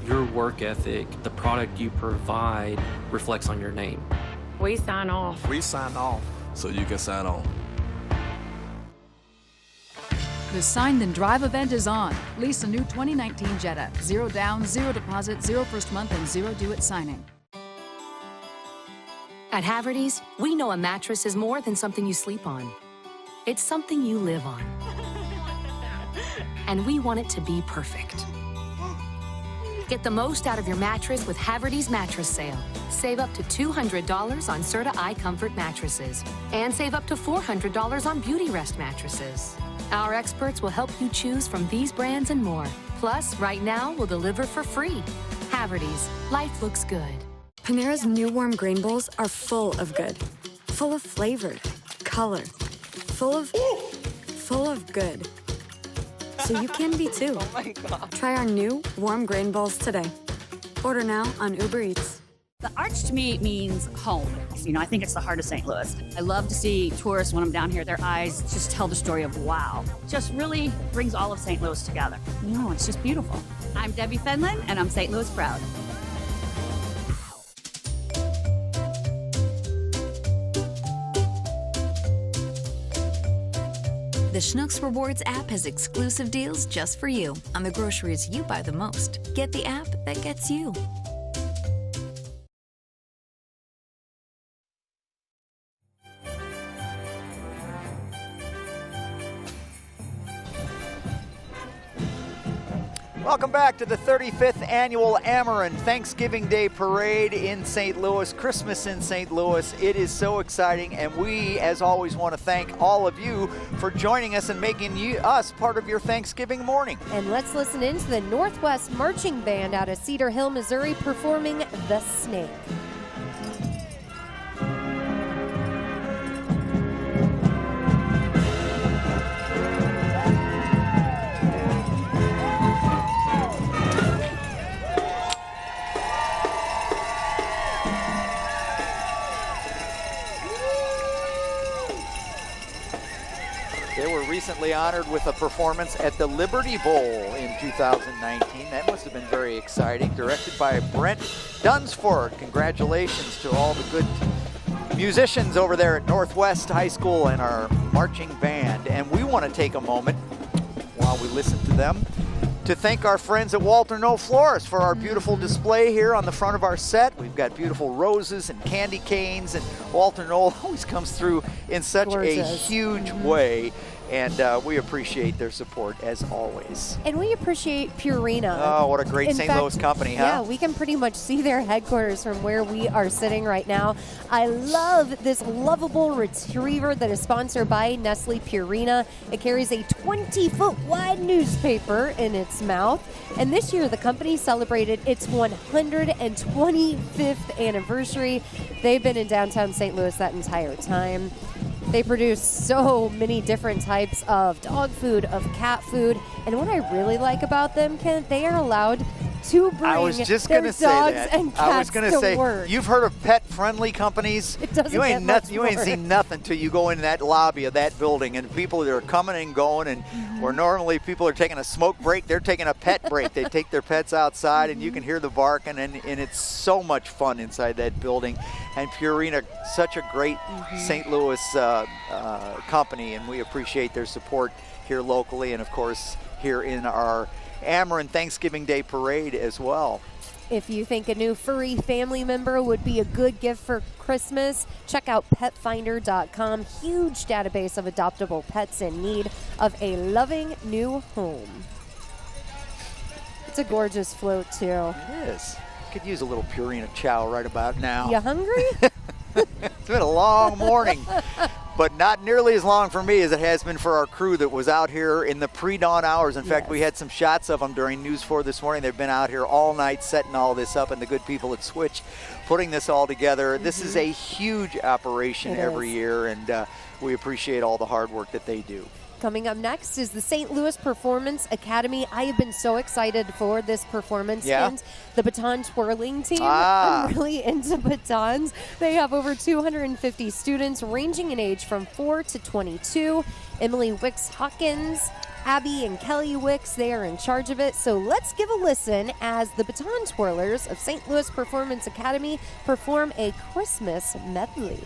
Your work ethic, the product you provide, reflects on your name. We sign off. We sign off. So you can sign on. The Sign Then Drive event is on. Lease a new 2019 Jetta. 0 down, 0 deposit, 0 first month, and 0 due at signing. At Haverty's, we know a mattress is more than something you sleep on. It's something you live on. And we want it to be perfect. Get the most out of your mattress with Haverty's Mattress Sale. Save up to $200 on Serta iComfort mattresses. And save up to $400 on Beauty Rest mattresses. Our experts will help you choose from these brands and more. Plus, right now, we'll deliver for free. Haverty's, life looks good. Panera's new warm grain bowls are full of good. Full of flavor, color, full of good. So you can be too. Oh my God. Try our new warm grain bowls today. Order now on Uber Eats. The Arch to me means home. You know, I think it's the heart of St. Louis. I love to see tourists when I'm down here, their eyes just tell the story of wow. Just really brings all of St. Louis together. No, it's just beautiful. I'm Debbie Fenlon, and I'm St. Louis proud. The Schnucks Rewards app has exclusive deals just for you on the groceries you buy the most. Get the app that gets you. Welcome back to the 35th Annual Ameren Thanksgiving Day Parade in St. Louis, Christmas in St. Louis. It is so exciting, and we, as always, want to thank all of you for joining us and making us part of your Thanksgiving morning. And let's listen in to the Northwest Marching Band out of Cedar Hill, Missouri, performing The Snake. Recently honored with a performance at the Liberty Bowl in 2019. That must have been very exciting. Directed by Brent Dunsford. Congratulations to all the good musicians over there at Northwest High School and our marching band. And we want to take a moment while we listen to them to thank our friends at Walter Knoll Florist for our beautiful display here on the front of our set. We've got beautiful roses and candy canes, and Walter Knoll always comes through in such a huge way. And we appreciate their support as always. And we appreciate Purina. Oh, what a great St. Louis company, huh? Yeah, we can pretty much see their headquarters from where we are sitting right now. I love this lovable retriever that is sponsored by Nestle Purina. It carries a 20-foot wide newspaper in its mouth. And this year, the company celebrated its 125th anniversary. They've been in downtown St. Louis that entire time. They produce so many different types of dog food, of cat food. And what I really like about them, Kent, they are allowed to bring I was just their gonna say dogs that. and cats I was going to say, work. you've heard of pet-friendly companies? It doesn't you ain't get much you ain't more. seen nothing till you go in that lobby of that building, and people that are coming and going, and where normally people are taking a smoke break, they're taking a pet break. They take their pets outside, and you can hear the barking, and it's so much fun inside that building. And Purina, such a great St. Louis company, and we appreciate their support here locally, and of course here in our Ameren Thanksgiving Day Parade as well. If you think a new furry family member would be a good gift for Christmas, check out petfinder.com. Huge database of adoptable pets in need of a loving new home. It's a gorgeous float, too. It is. could use a little Purina chow right about now. You hungry? It's been a long morning, but not nearly as long for me as it has been for our crew that was out here in the pre-dawn hours. In fact, we had some shots of them during News 4 this morning. They've been out here all night setting all this up, and the good people at Switch putting this all together. This is a huge operation every year, and we appreciate all the hard work that they do. Coming up next is the St. Louis Performance Academy. I have been so excited for this performance. And the Baton Twirling team. I'm really into batons. They have over 250 students ranging in age from 4 to 22. Emily Wicks-Hawkins, Abby and Kelly Wicks, they are in charge of it. So let's give a listen as the Baton Twirlers of St. Louis Performance Academy perform a Christmas medley.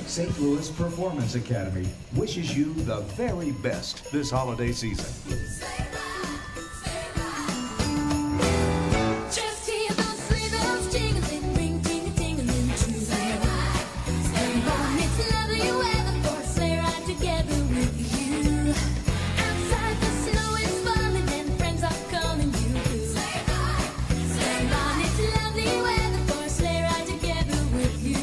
St. Louis Performance Academy wishes you the very best this holiday season. Just hear those sleigh bells jingling, ring, ting-a-ting-a-ling, too. Stand on, it's lovely weather for a sleigh ride together with you. Outside the snow is falling and friends are calling you. Stand on, it's lovely weather for a sleigh ride together with you.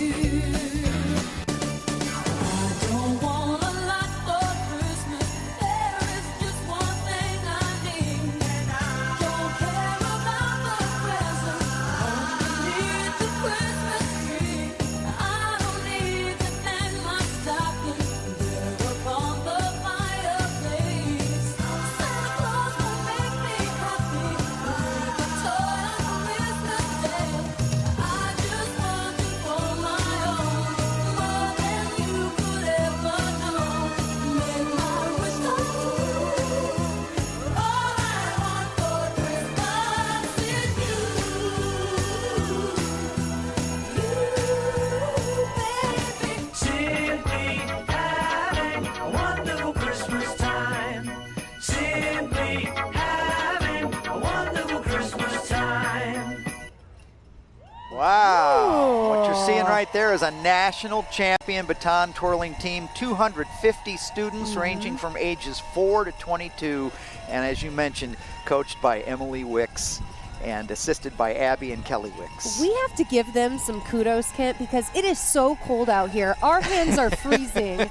Wow. What you're seeing right there is a national champion baton twirling team, 250 students ranging from ages 4 to 22. And as you mentioned, coached by Emily Wicks and assisted by Abby and Kelly Wicks. We have to give them some kudos, Kent, because it is so cold out here. Our hands are freezing.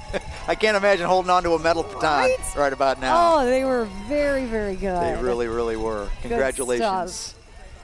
I can't imagine holding on to a metal baton right about now. Oh, they were very, very good. They really, really were. Good Congratulations. stuff.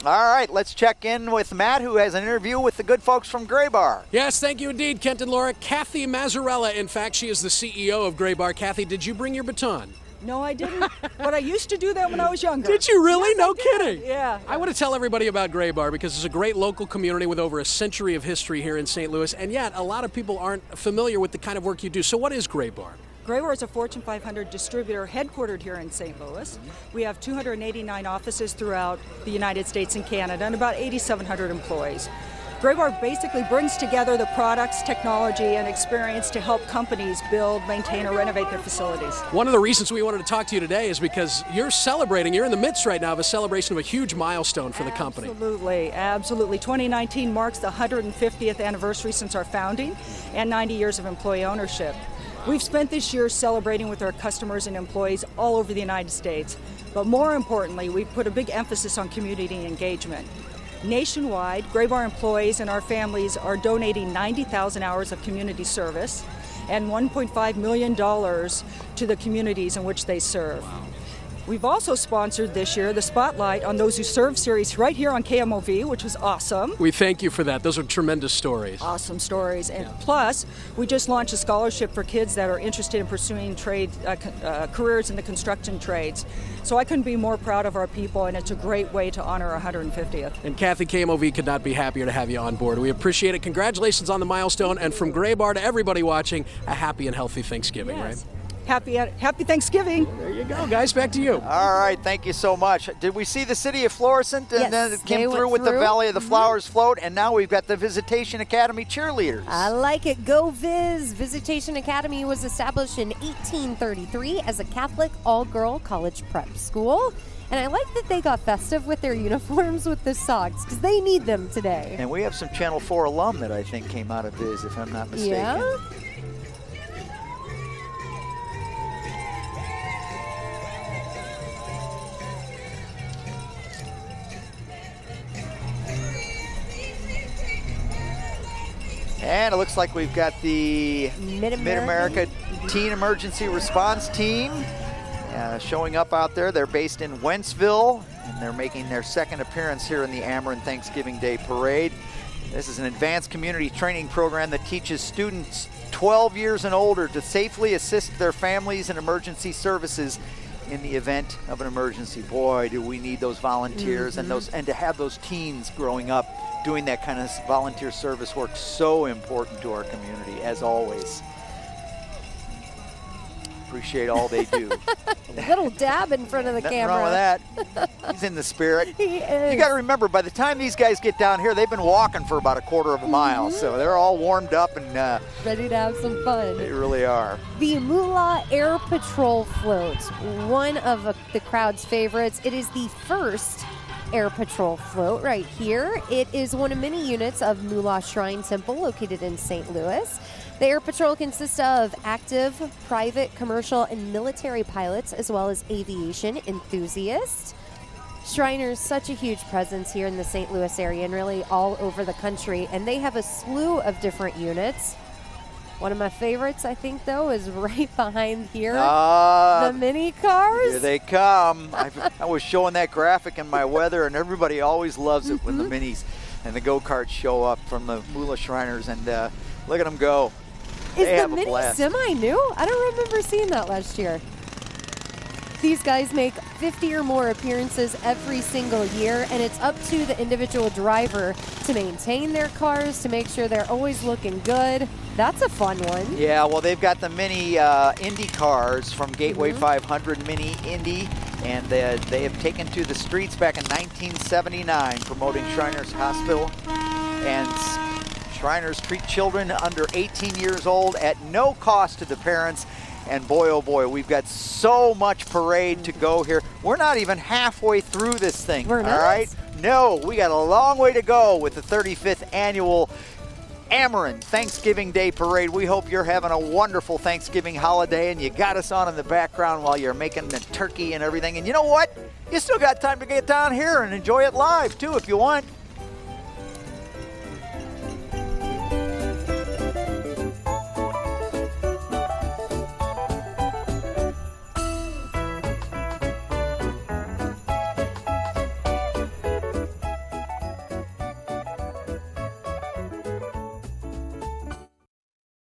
All right, let's check in with Matt, who has an interview with the good folks from Gray Bar. Yes, thank you indeed, Kent and Laura. Kathy Mazzarella, in fact, she is the CEO of Gray Bar. Kathy, did you bring your baton? No, I didn't. But I used to do that when I was younger. Did you really? Yes, No I did. kidding. Yeah. I want to tell everybody about Gray Bar because it's a great local community with over a century of history here in St. Louis, and yet a lot of people aren't familiar with the kind of work you do. So what is Gray Bar? Gray Bar is a Fortune 500 distributor headquartered here in St. Louis. We have 289 offices throughout the United States and Canada and about 8,700 employees. Gray Bar basically brings together the products, technology, and experience to help companies build, maintain, or renovate their facilities. One of the reasons we wanted to talk to you today is because you're in the midst right now of a celebration of a huge milestone for the company. Absolutely. 2019 marks the 150th anniversary since our founding and 90 years of employee ownership. We've spent this year celebrating with our customers and employees all over the United States, but more importantly, we've put a big emphasis on community engagement. Nationwide, Gray Bar employees and our families are donating 90,000 hours of community service and $1.5 million to the communities in which they serve. We've also sponsored this year the Spotlight on Those Who Serve series right here on KMOV, which was awesome. We thank you for that. Those are tremendous stories. Awesome stories. And plus, we just launched a scholarship for kids that are interested in pursuing careers in the construction trades. So I couldn't be more proud of our people, and it's a great way to honor our 150th. And Kathy, KMOV could not be happier to have you on board. We appreciate it. Congratulations on the milestone. And from Gray Bar to everybody watching, a happy and healthy Thanksgiving, right? Happy Thanksgiving. There you go, guys. Back to you. All right, thank you so much. Did we see the city of Florissant? And yes, then it came through with the Valley of the Flowers float, and now we've got the Visitation Academy cheerleaders. I like it. Go Viz! Visitation Academy was established in 1833 as a Catholic all-girl college prep school. And I like that they got festive with their uniforms with the socks, because they need them today. And we have some Channel 4 alum that I think came out of Viz, if I'm not mistaken. Yeah? And it looks like we've got the Mid-America Teen Emergency Response Team showing up out there. They're based in Wentzville, and they're making their second appearance here in the Ameren Thanksgiving Day Parade. This is an advanced community training program that teaches students 12 years and older to safely assist their families and emergency services in the event of an emergency. Boy, do we need those volunteers and to have those teens growing up doing that kind of volunteer service work. So important to our community, as always. Appreciate all they do. A little dab in front of the Nothing camera. wrong with that. He's in the spirit. He is. You got to remember, by the time these guys get down here, they've been walking for about a quarter of a mile, so they're all warmed up and ready to have some fun. They really are. The Moolah Air Patrol float, one of the crowd's favorites. It is the first Air Patrol float right here. It is one of many units of Moolah Shrine Temple located in St. Louis. The Air Patrol consists of active, private, commercial, and military pilots, as well as aviation enthusiasts. Shriners, such a huge presence here in the St. Louis area and really all over the country, and they have a slew of different units. One of my favorites, I think, though, is right behind here. The mini cars. Here they come. I was showing that graphic in my weather, and everybody always loves it when the minis and the go-karts show up from the Moolah Shriners, and look at them go. Is the mini semi new? I don't remember seeing that last year. These guys make 50 or more appearances every single year, and it's up to the individual driver to maintain their cars, to make sure they're always looking good. That's a fun one. Yeah, well, they've got the mini Indy cars from Gateway 500 Mini Indy, and they have taken to the streets back in 1979, promoting Shriners Hospital. And Shriners treat children under 18 years old at no cost to the parents. And boy, oh boy, we've got so much parade to go here. We're not even halfway through this thing, all right? No, we got a long way to go with the 35th annual Ameren Thanksgiving Day Parade. We hope you're having a wonderful Thanksgiving holiday, and you got us on in the background while you're making the turkey and everything. And you know what? You still got time to get down here and enjoy it live, too, if you want.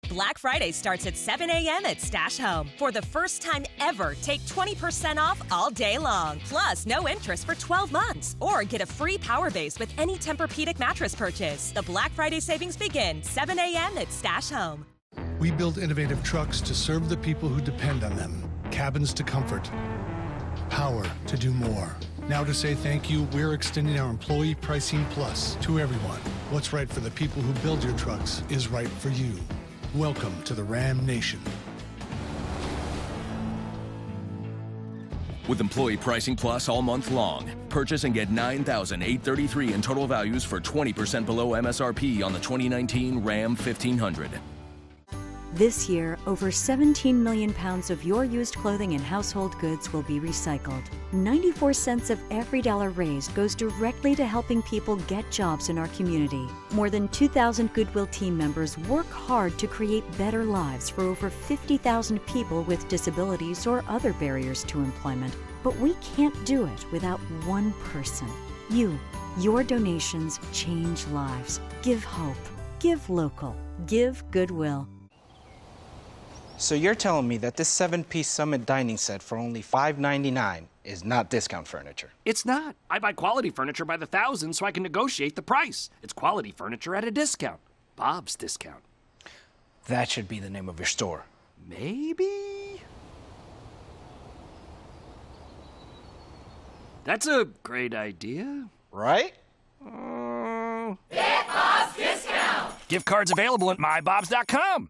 Black Friday starts at 7 a.m. at Stash Home. For the first time ever, take 20% off all day long. Plus, no interest for 12 months. Or get a free power base with any Tempur-Pedic mattress purchase. The Black Friday savings begin 7 a.m. at Stash Home. We build innovative trucks to serve the people who depend on them. Cabins to comfort. Power to do more. Now to say thank you, we're extending our Employee Pricing Plus to everyone. What's right for the people who build your trucks is right for you. Welcome to the Ram Nation. With Employee Pricing Plus all month long, purchase and get $9,833 in total values for 20% below MSRP on the 2019 Ram 1500. This year, over 17 million pounds of your used clothing and household goods will be recycled. 94 cents of every dollar raised goes directly to helping people get jobs in our community. More than 2,000 Goodwill team members work hard to create better lives for over 50,000 people with disabilities or other barriers to employment. But we can't do it without one person. You. Your donations change lives. Give hope. Give local. Give Goodwill. So you're telling me that this 7-piece Summit dining set for only $5.99 is not discount furniture? It's not. I buy quality furniture by the thousand so I can negotiate the price. It's quality furniture at a discount. Bob's Discount. That should be the name of your store. Maybe? That's a great idea. Right? Get Bob's Discount! Gift cards available at mybobs.com.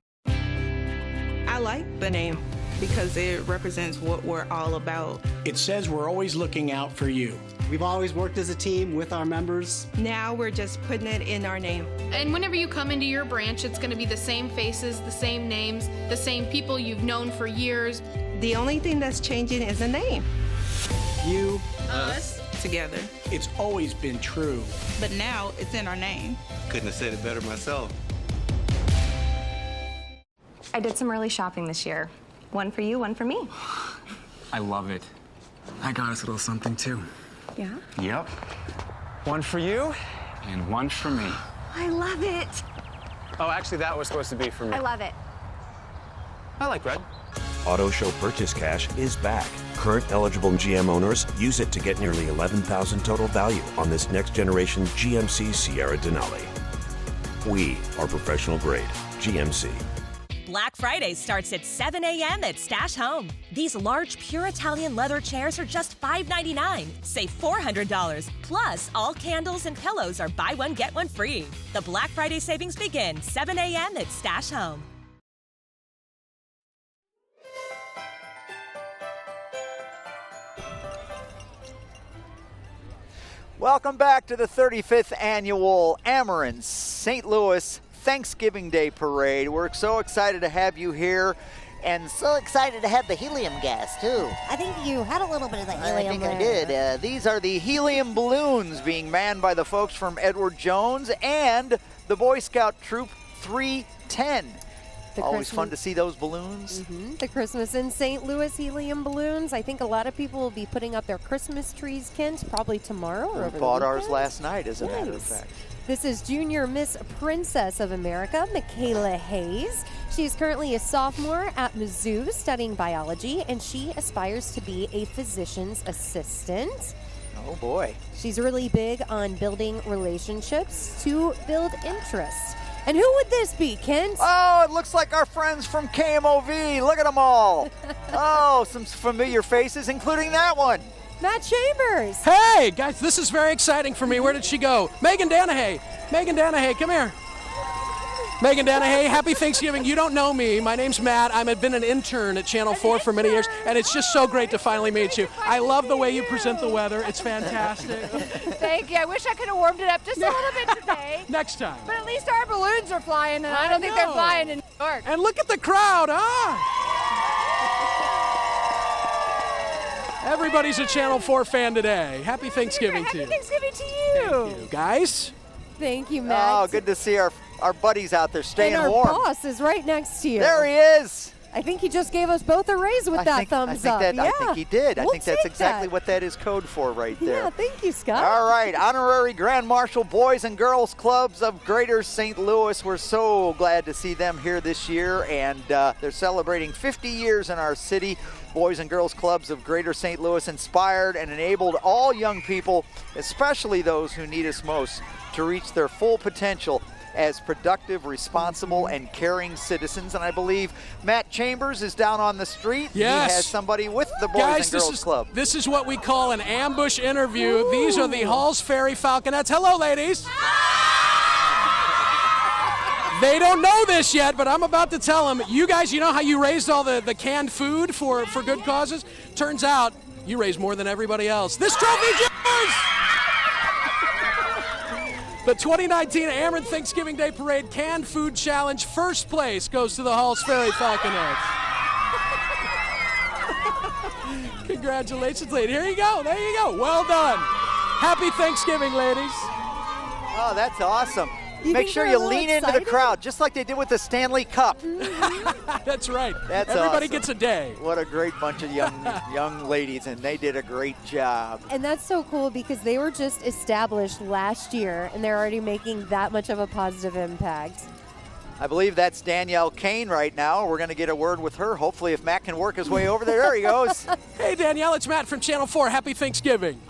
I like the name because it represents what we're all about. It says we're always looking out for you. We've always worked as a team with our members. Now we're just putting it in our name. And whenever you come into your branch, it's going to be the same faces, the same names, the same people you've known for years. The only thing that's changing is the name. You, us, together. It's always been true. But now it's in our name. Couldn't have said it better myself. I did some early shopping this year. One for you, one for me. I love it. I got us a little something, too. Yeah? Yep. One for you and one for me. I love it. Oh, actually, that was supposed to be for me. I love it. I like red. Auto Show Purchase Cash is back. Current eligible GM owners use it to get nearly $11,000 total value on this next generation GMC Sierra Denali. We are professional grade GMC. Black Friday starts at 7 a.m. at Stash Home. These large, pure Italian leather chairs are just $599. Save $400. Plus, all candles and pillows are buy one, get one free. The Black Friday savings begin 7 a.m. at Stash Home. Welcome back to the 35th annual Ameren St. Louis Thanksgiving Day Parade. We're so excited to have you here. And so excited to have the helium gas, too. I think you had a little bit of the helium. I think I did. These are the helium balloons being manned by the folks from Edward Jones and the Boy Scout Troop 310. Always fun to see those balloons. Mm-hmm. The Christmas in St. Louis helium balloons. I think a lot of people will be putting up their Christmas trees, Kent, probably tomorrow or over the bought ours weekend. last night, as a matter of fact. This is Junior Miss Princess of America, Michaela Hayes. She is currently a sophomore at Mizzou studying biology, and she aspires to be a physician's assistant. Oh, boy. She's really big on building relationships to build interest. And who would this be, Kent? Oh, it looks like our friends from KMOV. Look at them all. Oh, some familiar faces, including that one. Matt Chambers. Hey, guys, this is very exciting for me. Where did she go? Megan Danahay. Megan Danahay, come here. Megan Danahay, happy Thanksgiving. You don't know me. My name's Matt. I've been an intern at Channel 4 for many years, and it's just so great to finally meet you. I love the way you present the weather. It's fantastic. Thank you. I wish I could have warmed it up just a little bit today. Next time. But at least our balloons are flying, and I don't think they're flying in New York. And look at the crowd, Everybody's a Channel 4 fan today. Happy Thanksgiving to you. Happy Thanksgiving to you. Thank you, guys. Thank you, Matt. Oh, good to see our buddies out there staying and our warm. boss is right next to you. There he is. I think he just gave us both a raise with that thumbs up. I think he did. I We'll think that's take exactly that. what that is code for right there. Yeah, thank you, Scott. All right, Honorary Grand Marshal Boys and Girls Clubs of Greater St. Louis. We're so glad to see them here this year, and they're celebrating 50 years in our city. Boys and Girls Clubs of Greater St. Louis inspired and enabled all young people, especially those who need us most, to reach their full potential as productive, responsible, and caring citizens. And I believe Matt Chambers is down on the street. Yes. He has somebody with the Boys Guys, and Girls Club. This is what we call an ambush interview. Ooh. These are the Halls Ferry Falconettes. Hello, ladies. They don't know this yet, but I'm about to tell them. You guys, you know how you raised all the canned food for good causes? Turns out you raised more than everybody else. This trophy's yours! The 2019 Ameren Thanksgiving Day Parade Canned Food Challenge first place goes to the Halls Ferry Falconettes. Congratulations, lady. Here you go. There you go. Well done. Happy Thanksgiving, ladies. Oh, that's awesome. You Make sure you lean into the excited? crowd, just like they did with the Stanley Cup. That's right. That's Everybody awesome. gets a day. What a great bunch of young ladies, and they did a great job. And that's so cool because they were just established last year, and they're already making that much of a positive impact. I believe that's Danielle Kane right now. We're going to get a word with her. Hopefully, if Matt can work his way over there. There he goes. Hey, Danielle, it's Matt from Channel 4. Happy Thanksgiving.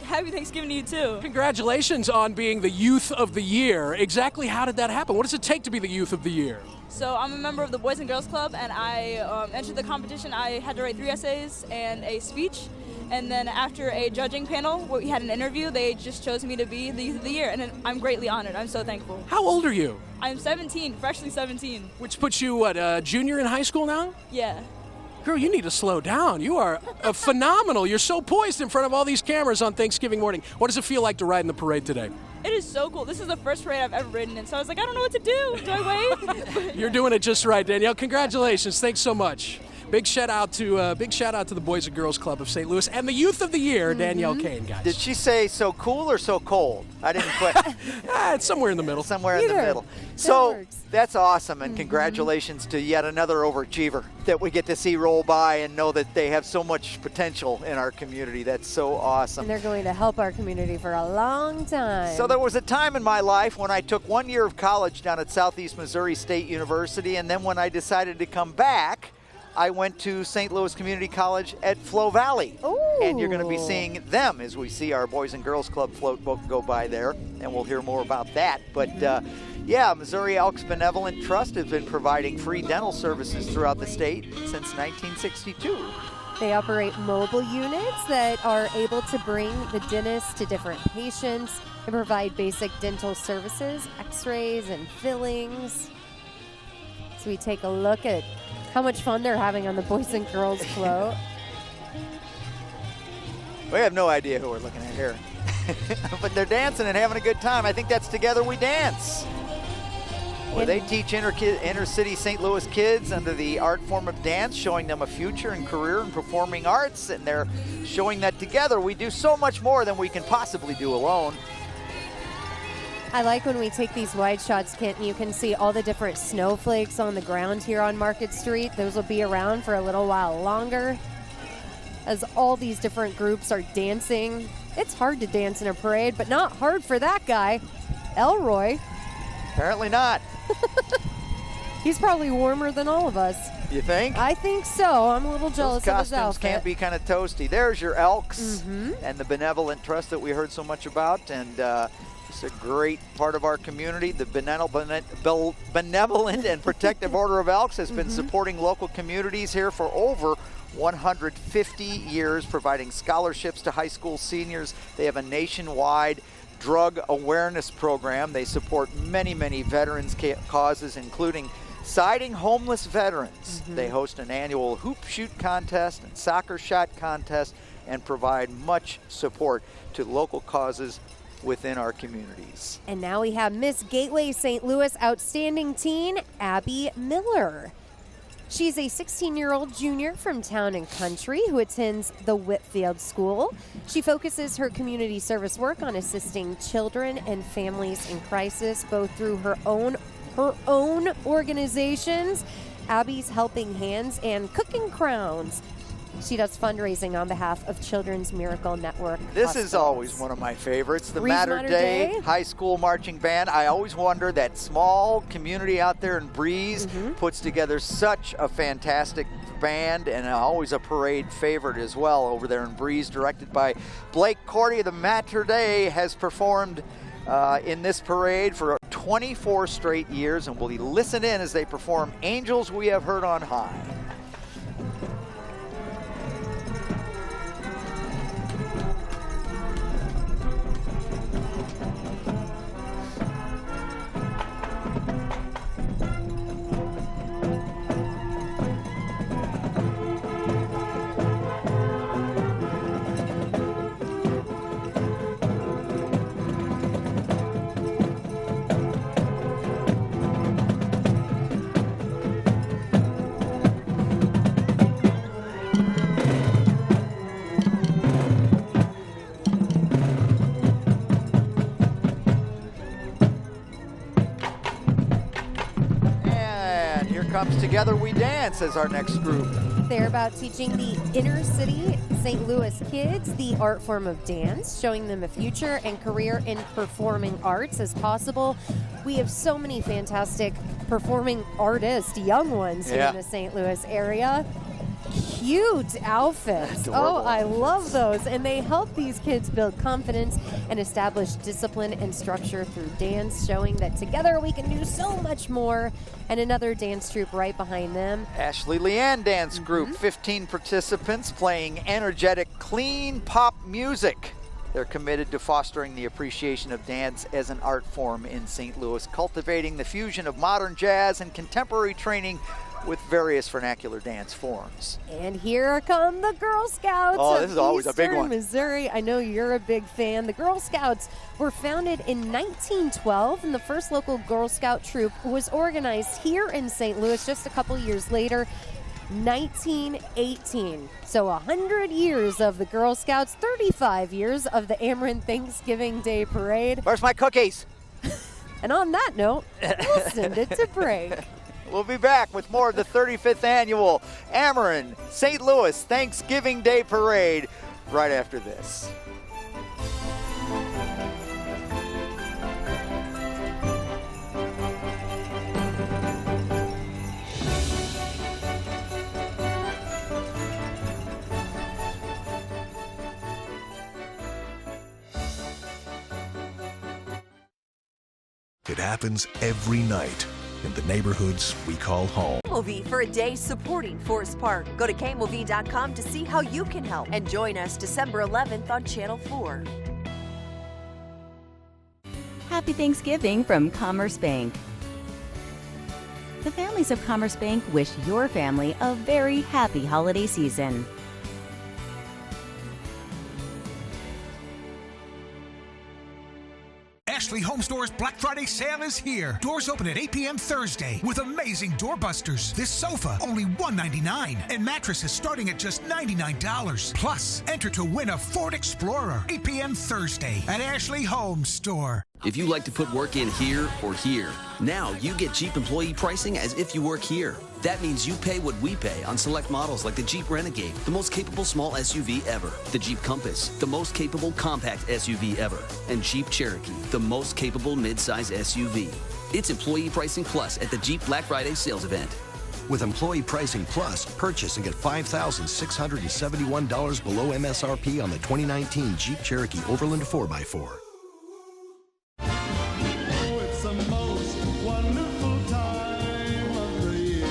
Happy Thanksgiving to you, too. Congratulations on being the Youth of the Year. Exactly how did that happen? What does it take to be the Youth of the Year? So I'm a member of the Boys and Girls Club, and I entered the competition. I had to write 3 essays and a speech. And then after a judging panel where we had an interview, they just chose me to be the Youth of the Year, and I'm greatly honored. I'm so thankful. How old are you? I'm 17, freshly 17. Which puts you, junior in high school now? Yeah. Girl, you need to slow down. You are phenomenal. You're so poised in front of all these cameras on Thanksgiving morning. What does it feel like to ride in the parade today? It is so cool. This is the first parade I've ever ridden in, so I was like, I don't know what to do. Do I wave? You're doing it just right, Danielle. Congratulations. Thanks so much. Big shout out to the Boys and Girls Club of St. Louis and the Youth of the Year, Danielle Kane, guys. Did she say so cool or so cold? I didn't quite. It's somewhere in the middle. Somewhere in the middle. So that's awesome, and congratulations to yet another overachiever that we get to see roll by and know that they have so much potential in our community. That's so awesome. And they're going to help our community for a long time. So there was a time in my life when I took 1 year of college down at Southeast Missouri State University, and then when I decided to come back, I went to St. Louis Community College at Flow Valley. Ooh. And you're going to be seeing them as we see our Boys and Girls Club float boat go by there, and we'll hear more about that. But yeah, Missouri Elks Benevolent Trust has been providing free dental services throughout the state since 1962. They operate mobile units that are able to bring the dentist to different patients and provide basic dental services, x-rays, and fillings. So we take a look at how much fun they're having on the Boys and Girls float. We have no idea who we're looking at here. But they're dancing and having a good time. I think that's Together We Dance, where they teach inner city St. Louis kids under the art form of dance, showing them a future and career in performing arts, and they're showing that together we do so much more than we can possibly do alone. I like when we take these wide shots, Kent, and you can see all the different snowflakes on the ground here on Market Street. Those will be around for a little while longer as all these different groups are dancing. It's hard to dance in a parade, but not hard for that guy, Elroy. Apparently not. He's probably warmer than all of us. You think? I think so. I'm a little jealous Those of his costumes outfit. can't be kind of toasty. There's your Elks and the Benevolent Trust that we heard so much about, and it's a great part of our community. The Benevolent and Protective Order of Elks has been supporting local communities here for over 150 years, providing scholarships to high school seniors. They have a nationwide drug awareness program. They support many, many veterans causes, including siding homeless veterans. They host an annual hoop shoot contest and soccer shot contest and provide much support to local causes within our communities. And now we have Miss Gateway St. Louis Outstanding Teen, Abby Miller. She's a 16-year-old junior from Town and Country who attends the Whitfield School. She focuses her community service work on assisting children and families in crisis, both through her own organizations, Abby's Helping Hands, and Cooking Crowns. She does fundraising on behalf of Children's Miracle Network. This is always one of my favorites, the Reed's Mater Mater Day Day High School Marching Band. I always wonder, that small community out there in Breeze puts together such a fantastic band, and always a parade favorite as well over there in Breeze, directed by Blake Cordy. The Mater Day has performed in this parade for 24 straight years, and we'll listen in as they perform Angels We Have Heard on High. Comes Together We Dance as our next group. They're about teaching the inner city St. Louis kids the art form of dance, showing them a future and career in performing arts as possible. We have so many fantastic performing artists, young ones here in the St. Louis area. Cute outfits. Adorable. Oh, I love those. And they help these kids build confidence and establish discipline and structure through dance, showing that together we can do so much more. And another dance troupe right behind them. Ashley Leanne Dance Group, 15 participants playing energetic, clean pop music. They're committed to fostering the appreciation of dance as an art form in St. Louis, cultivating the fusion of modern jazz and contemporary training with various vernacular dance forms. And here come the Girl Scouts Oh, of this is always a big Eastern one. Missouri. I know you're a big fan. The Girl Scouts were founded in 1912, and the first local Girl Scout troop was organized here in St. Louis just a couple years later. 1918. So 100 years of the Girl Scouts, 35 years of the Ameren Thanksgiving Day Parade. Where's my cookies? And on that note, we'll send it to break. We'll be back with more of the 35th annual Ameren St. Louis Thanksgiving Day Parade right after this. It happens every night in the neighborhoods we call home. KMOV for a day supporting Forest Park. Go to KMOV.com to see how you can help and join us December 11th on Channel 4. Happy Thanksgiving from Commerce Bank. The families of Commerce Bank wish your family a very happy holiday season. Ashley Home Store's Black Friday sale is here. Doors open at 8 p.m. Thursday with amazing doorbusters. This sofa, only $199, and mattresses starting at just $99. Plus, enter to win a Ford Explorer. 8 p.m. Thursday at Ashley Home Store. If you like to put work in here or here, now you get Jeep employee pricing as if you work here. That means you pay what we pay on select models like the Jeep Renegade, the most capable small SUV ever, the Jeep Compass, the most capable compact SUV ever, and Jeep Cherokee, the most capable midsize SUV. It's employee pricing plus at the Jeep Black Friday sales event. With Employee Pricing Plus, purchase and get $5,671 below MSRP on the 2019 Jeep Cherokee Overland 4x4. It's the most wonderful time of the year.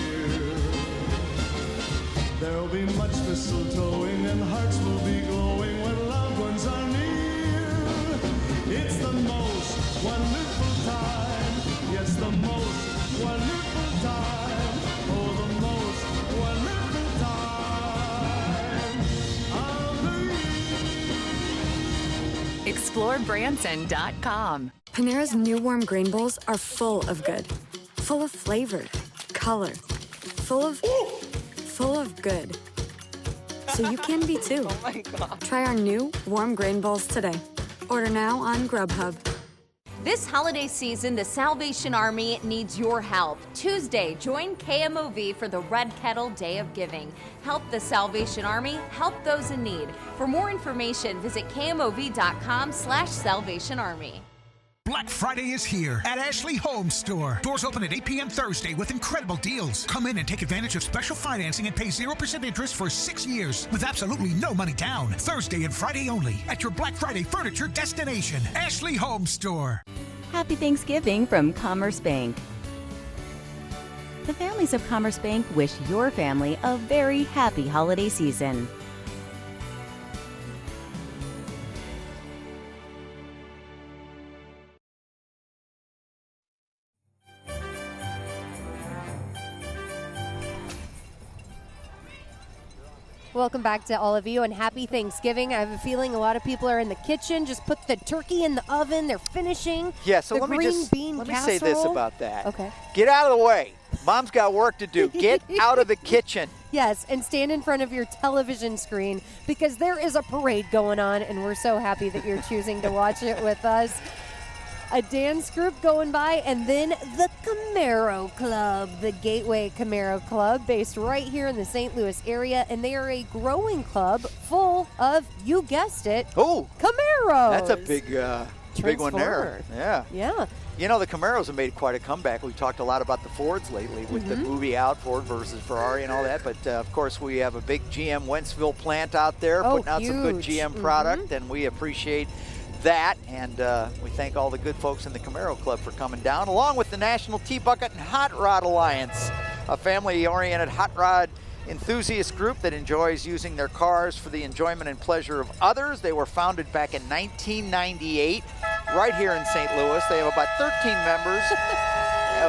There'll be much mistletoeing and hearts will be glowing when loved ones are near. It's the most wonderful time. Yes, the most wonderful time. Oh, the most wonderful time of the year. ExploreBranson.com. Panera's new warm grain bowls are full of good, full of flavor, color, full of good. So you can be too. Oh my God. Try our new warm grain bowls today. Order now on Grubhub. This holiday season, the Salvation Army needs your help. Tuesday, join KMOV for the Red Kettle Day of Giving. Help the Salvation Army, help those in need. For more information, visit KMOV.com/Salvation Army. Black Friday is here at Ashley Home Store. Doors open at 8 p.m. Thursday with incredible deals. Come in and take advantage of special financing and pay 0% interest for 6 years with absolutely no money down. Thursday and Friday only at your Black Friday furniture destination, Ashley Home Store. Happy Thanksgiving from Commerce Bank. The families of Commerce Bank wish your family a very happy holiday season. Welcome back to all of you and happy Thanksgiving. I have a feeling a lot of people are in the kitchen. Just put the turkey in the oven. They're finishing. Yeah, so the let me say this about that. Okay. Get out of the way. Mom's got work to do. Get out of the kitchen. Yes, and stand in front of your television screen because there is a parade going on, and we're so happy that you're choosing to watch it with us. A dance group going by, and then the Camaro Club, the Gateway Camaro Club, based right here in the St. Louis area, and they are a growing club full of, you guessed it, Camaros. That's a big one there. Yeah. Yeah. You know, the Camaros have made quite a comeback. We've talked a lot about the Fords lately with the movie out, Ford versus Ferrari and all that. But, of course, we have a big GM Wentzville plant out there putting out some good GM product, and we appreciate that. And we thank all the good folks in the Camaro Club for coming down, along with the National T-Bucket and Hot Rod Alliance, a family-oriented hot rod enthusiast group that enjoys using their cars for the enjoyment and pleasure of others. They were founded back in 1998 right here in St. Louis. They have about 13 members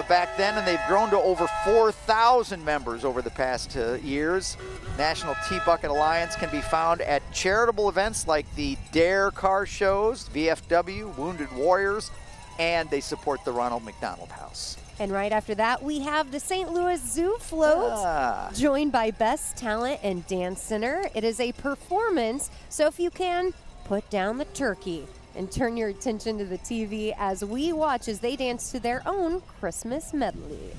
back then, and they've grown to over 4,000 members over the past years. National T-Bucket Alliance can be found at charitable events like the DARE car shows, VFW, Wounded Warriors, and they support the Ronald McDonald House. And right after that, we have the St. Louis Zoo float, joined by Best Talent and Dance Center. It is a performance, so if you can, put down the turkey and turn your attention to the TV as we watch as they dance to their own Christmas medley.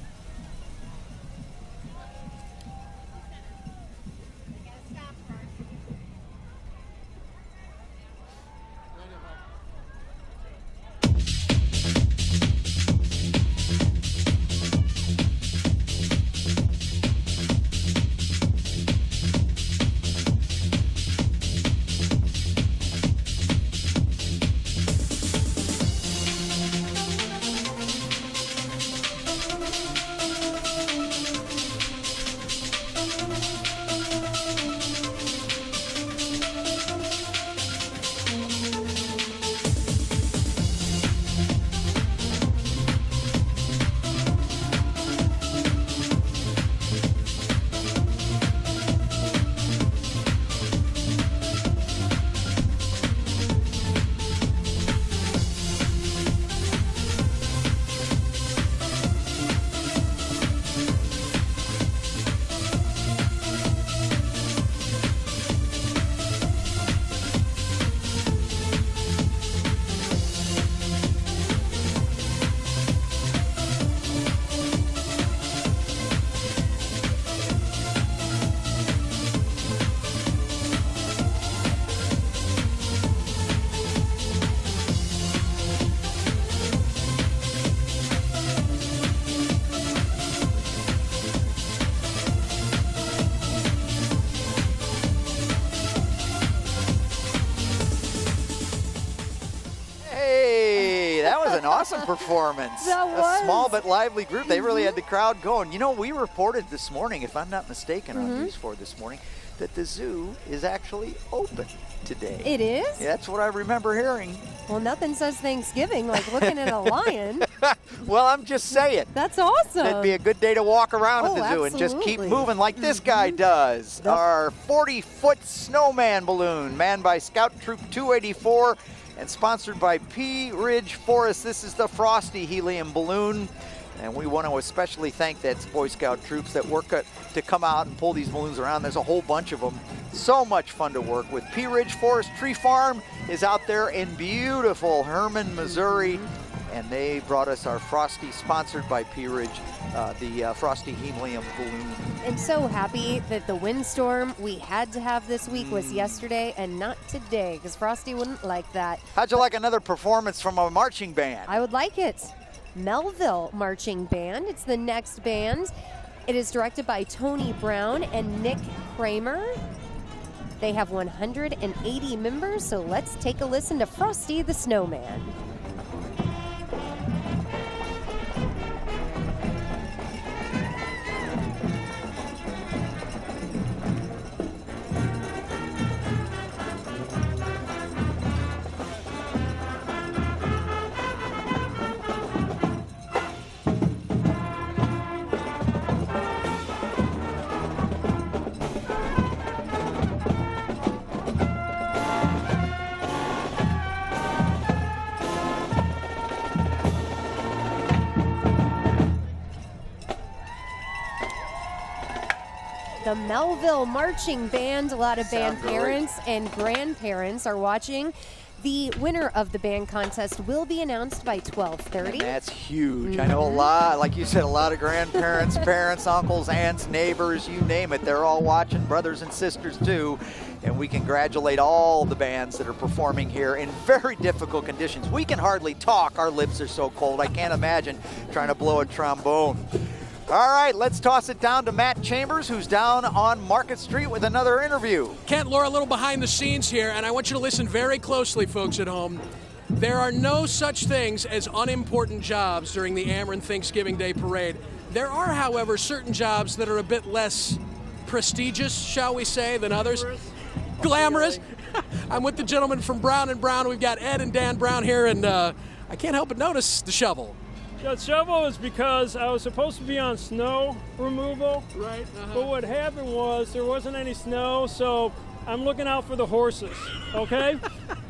An awesome performance. That was. A small but lively group. They really had the crowd going. You know, we reported this morning, if I'm not mistaken, on News 4 this morning, that the zoo is actually open today. It is? Yeah, that's what I remember hearing. Well, nothing says Thanksgiving like looking at a lion. Well, I'm just saying. That's awesome. It'd be a good day to walk around at the zoo and just keep moving like this guy does. Our 40-foot snowman balloon, manned by Scout Troop 284 and sponsored by Pea Ridge Forest. This is the Frosty Helium balloon. And we want to especially thank that Boy Scout troops that work to come out and pull these balloons around. There's a whole bunch of them. So much fun to work with. Pea Ridge Forest Tree Farm is out there in beautiful Herman, Missouri. And they brought us our Frosty, sponsored by Pea Ridge, the Frosty Helium balloon. And so happy that the windstorm we had to have this week was yesterday and not today, because Frosty wouldn't like that. How'd you like another performance from a marching band? I would like it. Melville Marching Band. It's the next band. It is directed by Tony Brown and Nick Kramer. They have 180 members, so let's take a listen to Frosty the Snowman. The Melville Marching Band. A lot of band parents and grandparents are watching. The winner of the band contest will be announced by 12:30. And that's huge. I know a lot, like you said, a lot of grandparents, parents, uncles, aunts, neighbors, you name it. They're all watching, brothers and sisters too. And we congratulate all the bands that are performing here in very difficult conditions. We can hardly talk. Our lips are so cold. I can't imagine trying to blow a trombone. All right, let's toss it down to Matt Chambers, who's down on Market Street with another interview. Kent, Laura, a little behind the scenes here, and I want you to listen very closely, folks at home. There are no such things as unimportant jobs during the Ameren Thanksgiving Day Parade. There are, however, certain jobs that are a bit less prestigious, shall we say, than others. Glamorous. I'm with the gentleman from Brown & Brown. We've got Ed and Dan Brown here, and I can't help but notice the shovel. The shovel is because I was supposed to be on snow removal. Right. But what happened was there wasn't any snow, so I'm looking out for the horses, okay?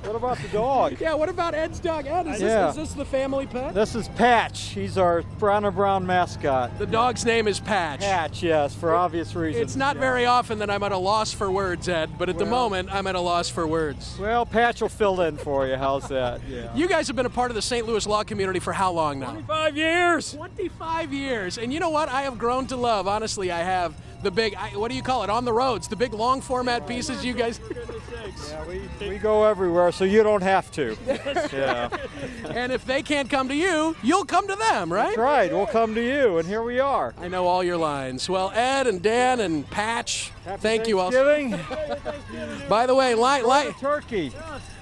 What about the dog? Yeah, what about Ed's dog? Ed, is this the family pet? This is Patch. He's our brown and brown mascot. The dog's name is Patch. Patch, yes, for obvious reasons. It's not very often that I'm at a loss for words, Ed, but at the moment, I'm at a loss for words. Well, Patch will fill in for you. How's that? Yeah. You guys have been a part of the St. Louis law community for how long now? 25 years. 25 years. And you know what? I have grown to love. Honestly, I have. The big, what do you call it, on the roads, the big long format pieces you guys. Yeah, we go everywhere, so you don't have to. Yeah. And if they can't come to you, you'll come to them, right? That's right. We'll come to you, and here we are. I know all your lines. Well, Ed and Dan and Patch, thank you all. By the way, turkey.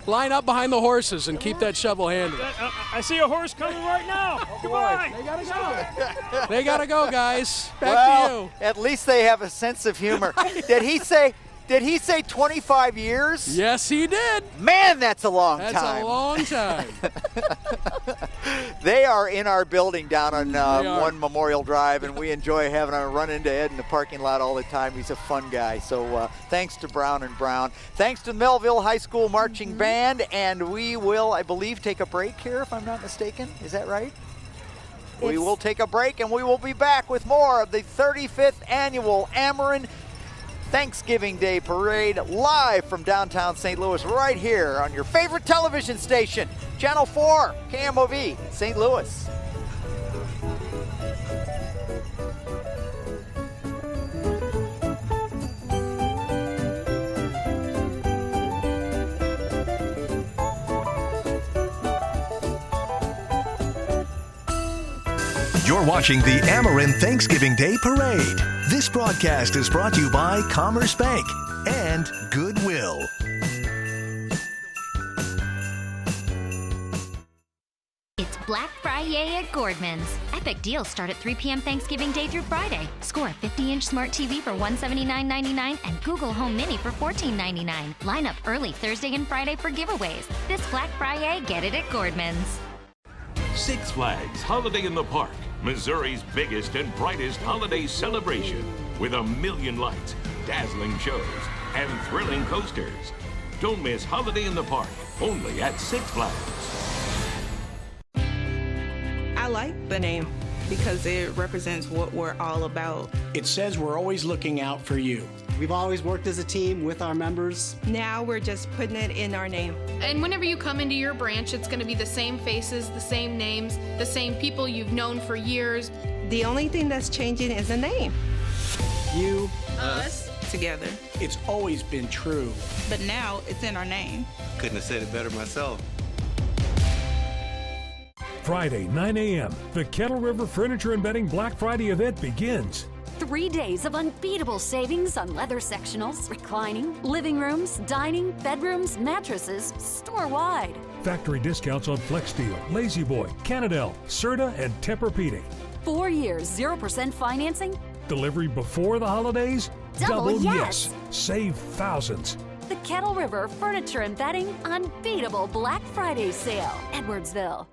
Line up behind the horses and keep that shovel handy. I see a horse coming right now. Goodbye. They gotta go. They gotta go, guys. Back to you. At least they have a sense of humor. Did he say 25 years? Yes, he did. Man, that's a long time. That's a long time. They are in our building down on 1 Memorial Drive, and we enjoy having a run into Ed in the parking lot all the time. He's a fun guy. So thanks to Brown & Brown. Thanks to Melville High School Marching Band, and we will, I believe, take a break here, if I'm not mistaken. Is that right? We will take a break, and we will be back with more of the 35th Annual Ameren Thanksgiving Day Parade live from downtown St. Louis right here on your favorite television station, Channel 4, KMOV, St. Louis. You're watching the Ameren Thanksgiving Day Parade. This broadcast is brought to you by Commerce Bank and Goodwill. It's Black Friday at Gordman's. Epic deals start at 3 p.m. Thanksgiving Day through Friday. Score a 50-inch smart TV for $179.99 and Google Home Mini for $14.99. Line up early Thursday and Friday for giveaways. This Black Friday, get it at Gordman's. Six Flags Holiday in the Park, Missouri's biggest and brightest holiday celebration, with 1 million lights, dazzling shows, and thrilling coasters. Don't miss Holiday in the Park, only at Six Flags. I like the name because it represents what we're all about. It says we're always looking out for you. We've always worked as a team with our members. Now we're just putting it in our name. And whenever you come into your branch, it's going to be the same faces, the same names, the same people you've known for years. The only thing that's changing is the name. You, us, together. It's always been true. But now it's in our name. Couldn't have said it better myself. Friday, 9 a.m., the Kettle River Furniture and Bedding Black Friday event begins. 3 days of unbeatable savings on leather sectionals, reclining, living rooms, dining, bedrooms, mattresses, store-wide. Factory discounts on Flex Steel, Lazy Boy, Canadel, Serta, and Tempur-Pedic. 4 years, 0% financing. Delivery before the holidays? Double yes. Save thousands. The Kettle River Furniture and Bedding Unbeatable Black Friday Sale, Edwardsville.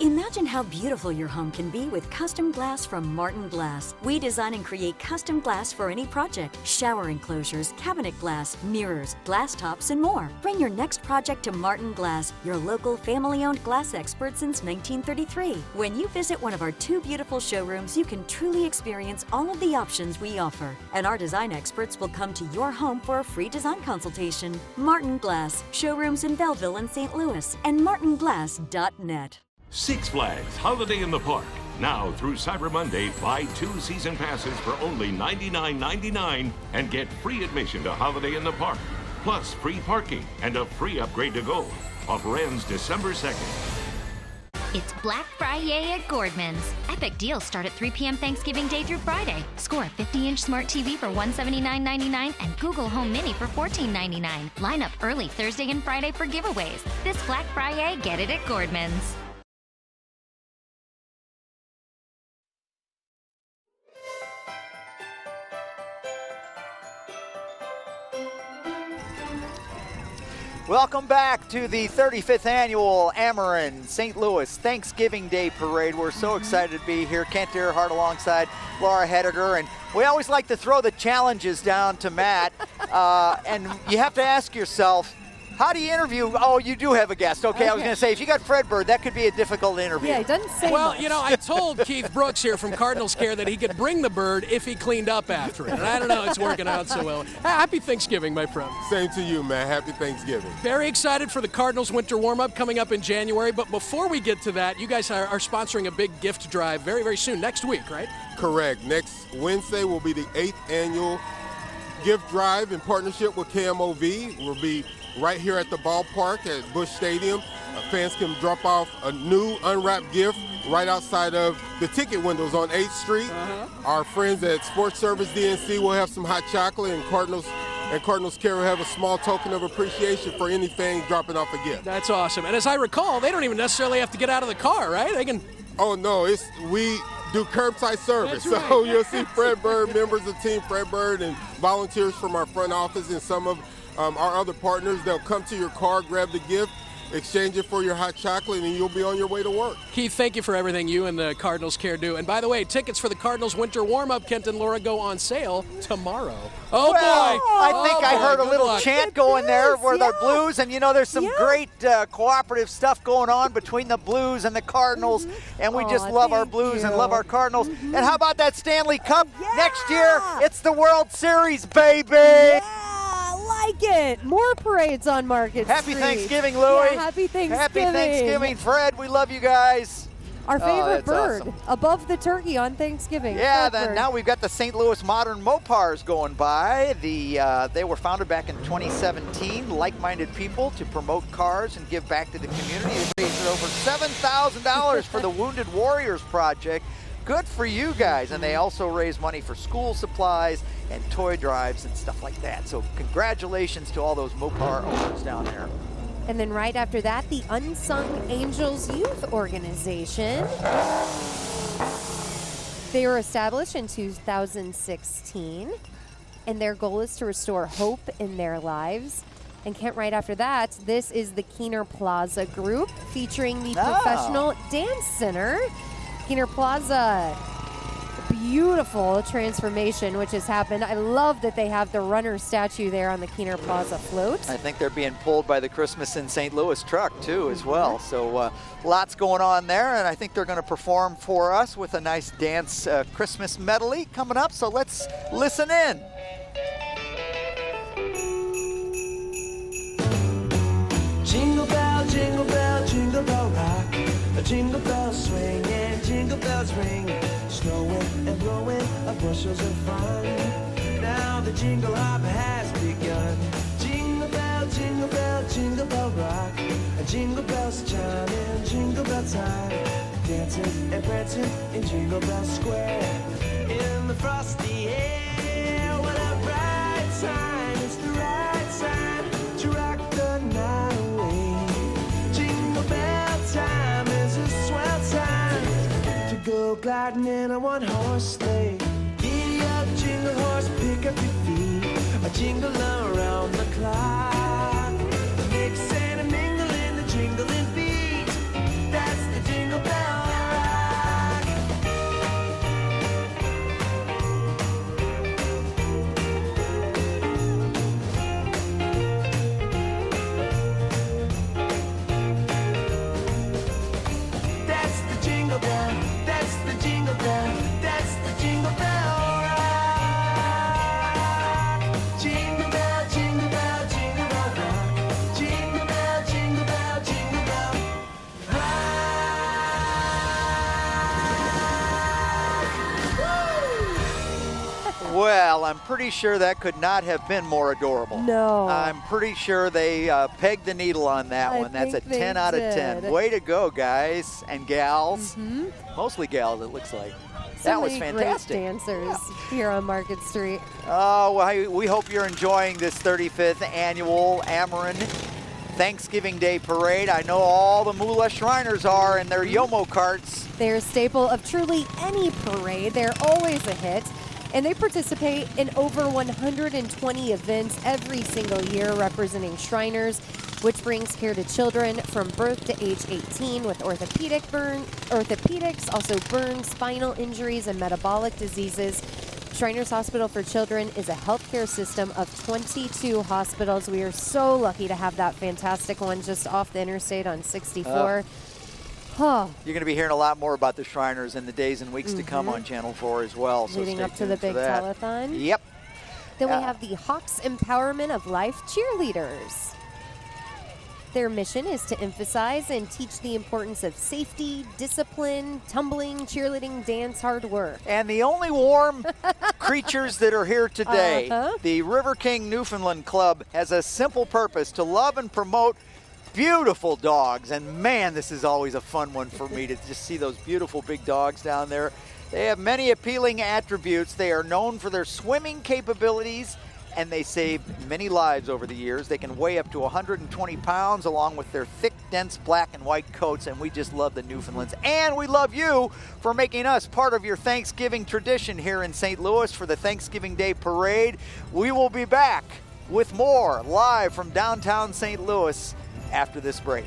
Imagine how beautiful your home can be with custom glass from Martin Glass. We design and create custom glass for any project. Shower enclosures, cabinet glass, mirrors, glass tops, and more. Bring your next project to Martin Glass, your local family-owned glass expert since 1933. When you visit one of our 2 beautiful showrooms, you can truly experience all of the options we offer. And our design experts will come to your home for a free design consultation. Martin Glass, showrooms in Belleville and St. Louis, and martinglass.net. Six Flags Holiday in the Park. Now through Cyber Monday, buy 2 season passes for only $99.99 and get free admission to Holiday in the Park, plus free parking and a free upgrade to gold. Offer ends December 2nd. It's Black Friday at Gordman's. Epic deals start at 3 p.m. Thanksgiving Day through Friday. Score a 50-inch smart TV for $179.99 and Google Home Mini for $14.99. Line up early Thursday and Friday for giveaways. This Black Friday, get it at Gordman's. Welcome back to the 35th Annual Ameren St. Louis Thanksgiving Day Parade. We're so excited to be here. Kent Earhart alongside Laura Hediger. And we always like to throw the challenges down to Matt. And you have to ask yourself, How do you interview? Oh, you do have a guest. Okay, I was going to say, if you got Fred Bird, that could be a difficult interview. Yeah, he doesn't say Well, much. you know, I told Keith Brooks here from Cardinals Care that he could bring the bird if he cleaned up after it. And I don't know, it's working out so well. Happy Thanksgiving, my friend. Same to you, man. Happy Thanksgiving. Very excited for the Cardinals winter warm-up coming up in January. But before we get to that, you guys are sponsoring a big gift drive very, very soon, next week, right? Correct. Next Wednesday will be the 8th annual gift drive in partnership with KMOV. We'll be right here at the ballpark at Busch Stadium. Fans can drop off a new unwrapped gift right outside of the ticket windows on 8th Street. Our friends at Sports Service DNC will have some hot chocolate, and Cardinals Care will have a small token of appreciation for any fan dropping off a gift. That's awesome. And as I recall, they don't even necessarily have to get out of the car, right? They can. Oh no, we do curbside service. That's right. So you'll see Fred Bird, members of Team Fred Bird, and volunteers from our front office and some of our other partners. They'll come to your car, grab the gift, exchange it for your hot chocolate, and you'll be on your way to work. Keith, thank you for everything you and the Cardinals Care do. And by the way, tickets for the Cardinals winter warm-up, Kent and Laura, go on sale tomorrow. Oh, well, boy. I think I heard a Good little luck. chant going there where the Blues, and there's some great cooperative stuff going on between the Blues and the Cardinals, and we just love our Blues and love our Cardinals. And how about that Stanley Cup? Next year, it's the World Series, baby! Like it. More parades on Market Happy Street. Thanksgiving, Louie. Yeah, happy Thanksgiving. Happy Thanksgiving, Fred. We love you guys. Our favorite that's bird awesome. above the turkey on Thanksgiving. Yeah, Fred then bird. now we've got the St. Louis Modern Mopars going by. They were founded back in 2017, like-minded people to promote cars and give back to the community. They raised over $7,000 for the Wounded Warriors Project. Good for you guys. And they also raise money for school supplies and toy drives and stuff like that. So congratulations to all those Mopar owners down there. And then right after that, the Unsung Angels Youth Organization. They were established in 2016, and their goal is to restore hope in their lives. And Kent, right after that, this is the Keener Plaza Group featuring the Professional Dance Center. Keener Plaza, beautiful transformation which has happened. I love that they have the runner statue there on the Keener Plaza float. I think they're being pulled by the Christmas in St. Louis truck too as well. So lots going on there, and I think they're going to perform for us with a nice dance Christmas medley coming up. So let's listen in. Jingle bell, jingle bell, jingle bell rock. A jingle bell swing and jingle bells ring. Snowing and blowing bushels of fun. Now the jingle hop has begun. Jingle bell, jingle bell, jingle bell rock. Jingle bells chiming, jingle bell time. Dancing and prancing in Jingle Bell Square. In the frosty air, what a bright time. It's the right time to rock the night away. Jingle bell time is a swell time to go gliding in a one-horse sleigh. Giddy up, jingle horse, pick up your feet. A jingle around the clock. Mix and a mingle in the jingling beat. That's the Jingle Bell Rock. That's the Jingle Bell. That's the Jingle Bell. That's the Jingle Bell Rock. Jingle bell, jingle bell, jingle bell rock. Jingle bell, jingle bell, jingle bell Well, I'm pretty sure that could not have been more adorable. No. I'm pretty sure they pegged the needle on that one. That's a think they 10 out of 10. did. Way to go, guys and gals. Mostly gals, it looks like. That was many fantastic. Great dancers here on Market Street. Oh, well, we hope you're enjoying this 35th annual Ameren Thanksgiving Day Parade. I know all the Moolah Shriners are in their Yomo carts. They're a staple of truly any parade. They're always a hit. And they participate in over 120 events every single year representing Shriners, which brings care to children from birth to age 18 with orthopedics, also burns, spinal injuries, and metabolic diseases. Shriners Hospital for Children is a healthcare system of 22 hospitals. We are so lucky to have that fantastic one just off the interstate on 64. You're going to be hearing a lot more about the Shriners in the days and weeks to come on Channel 4 as well. So leading stay up to the tuned big for that. telethon. Yep. Then we have the Hawks Empowerment of Life cheerleaders. Their mission is to emphasize and teach the importance of safety, discipline, tumbling, cheerleading, dance, hard work. And the only warm creatures that are here today, the River King Newfoundland Club has a simple purpose: to love and promote beautiful dogs. And man, this is always a fun one for me to just see those beautiful big dogs down there. They have many appealing attributes. They are known for their swimming capabilities, and they save many lives over the years. They can weigh up to 120 pounds along with their thick, dense black and white coats, and we just love the Newfoundlands. And we love you for making us part of your Thanksgiving tradition here in St. Louis for the Thanksgiving Day Parade. We will be back with more live from downtown St. Louis after this break.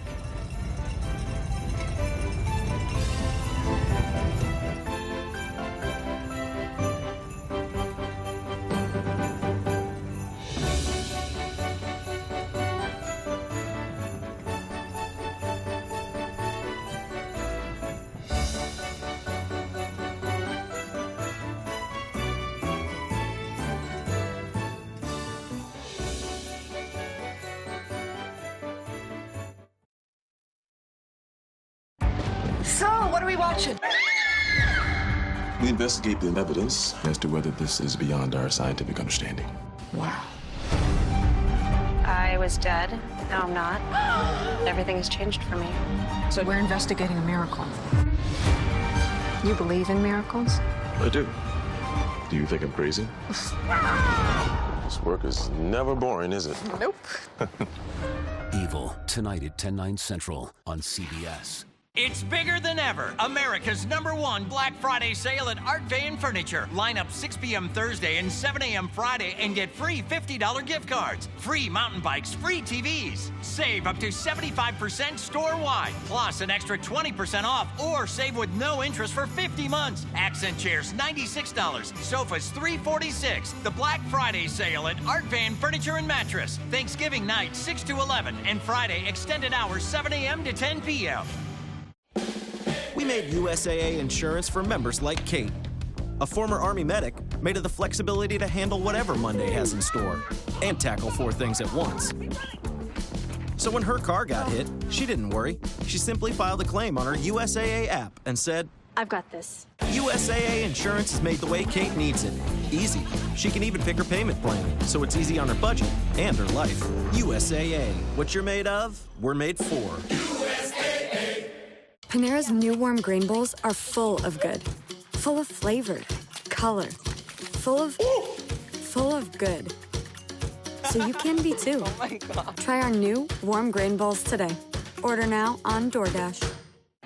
So, what are we watching? We investigate the evidence as to whether this is beyond our scientific understanding. Wow. I was dead. Now I'm not. Everything has changed for me. So we're investigating a miracle. You believe in miracles? I do. Do you think I'm crazy? This work is never boring, is it? Nope. Evil, tonight at 10/9 Central on CBS. It's bigger than ever. America's #1 Black Friday sale at Art Van Furniture. Line up 6 p.m. Thursday and 7 a.m. Friday and get free $50 gift cards, free mountain bikes, free TVs. Save up to 75% store-wide, plus an extra 20% off, or save with no interest for 50 months. Accent chairs, $96. Sofas, $346. The Black Friday sale at Art Van Furniture and Mattress. Thanksgiving night, 6 to 11, and Friday, extended hours, 7 a.m. to 10 p.m. We made USAA insurance for members like Kate, a former Army medic made of the flexibility to handle whatever Monday has in store and tackle 4 things at once. So when her car got hit, she didn't worry. She simply filed a claim on her USAA app and said, I've got this. USAA insurance is made the way Kate needs it. Easy. She can even pick her payment plan, so it's easy on her budget and her life. USAA. What you're made of, we're made for. Panera's new warm grain bowls are full of good. Full of flavor, color, full of good. So you can be too. Oh my God. Try our new warm grain bowls today. Order now on DoorDash.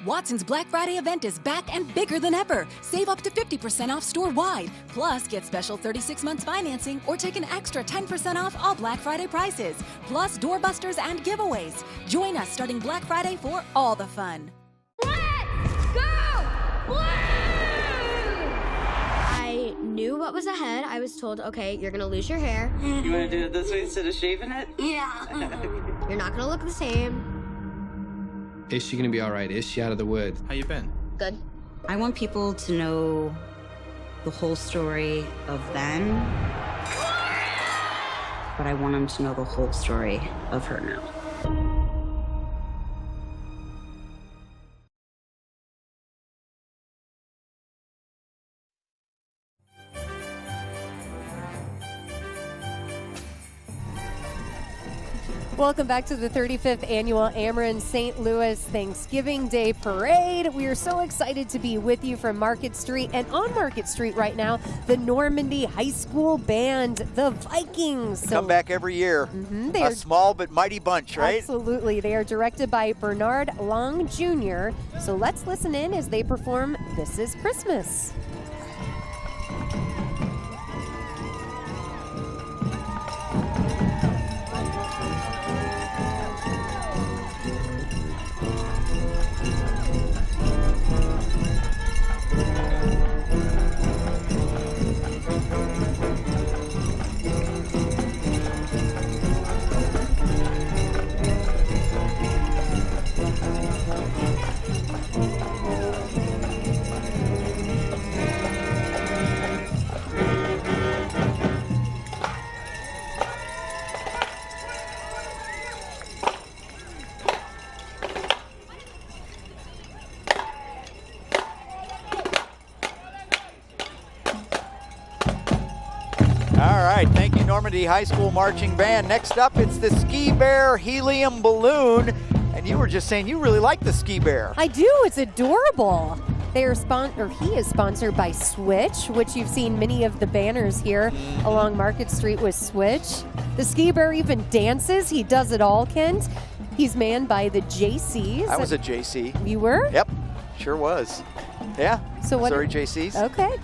Watson's Black Friday event is back and bigger than ever. Save up to 50% off store-wide. Plus, get special 36 months financing or take an extra 10% off all Black Friday prices. Plus, doorbusters and giveaways. Join us starting Black Friday for all the fun. I knew what was ahead. I was told, okay, you're gonna lose your hair. You wanna do it this way instead of shaving it? Yeah. You're not gonna look the same. Is she gonna be all right? Is she out of the woods? How you been? Good. I want people to know the whole story of them, but I want them to know the whole story of her now. Welcome back to the 35th Annual Ameren St. Louis Thanksgiving Day Parade. We are so excited to be with you from Market Street. And on Market Street right now, the Normandy High School Band, the Vikings. Come back every year. A small but mighty bunch, right? Absolutely. They are directed by Bernard Long Jr. So let's listen in as they perform This Is Christmas. Yosemite High School Marching Band. Next up, it's the Ski Bear Helium Balloon. And you were just saying you really like the Ski Bear. I do. It's adorable. He is sponsored by Switch, which you've seen many of the banners here along Market Street with Switch. The Ski Bear even dances. He does it all, Kent. He's manned by the JCs. I was a JC. You were? Yep, sure was. Yeah, So what? Missouri JCs. Okay.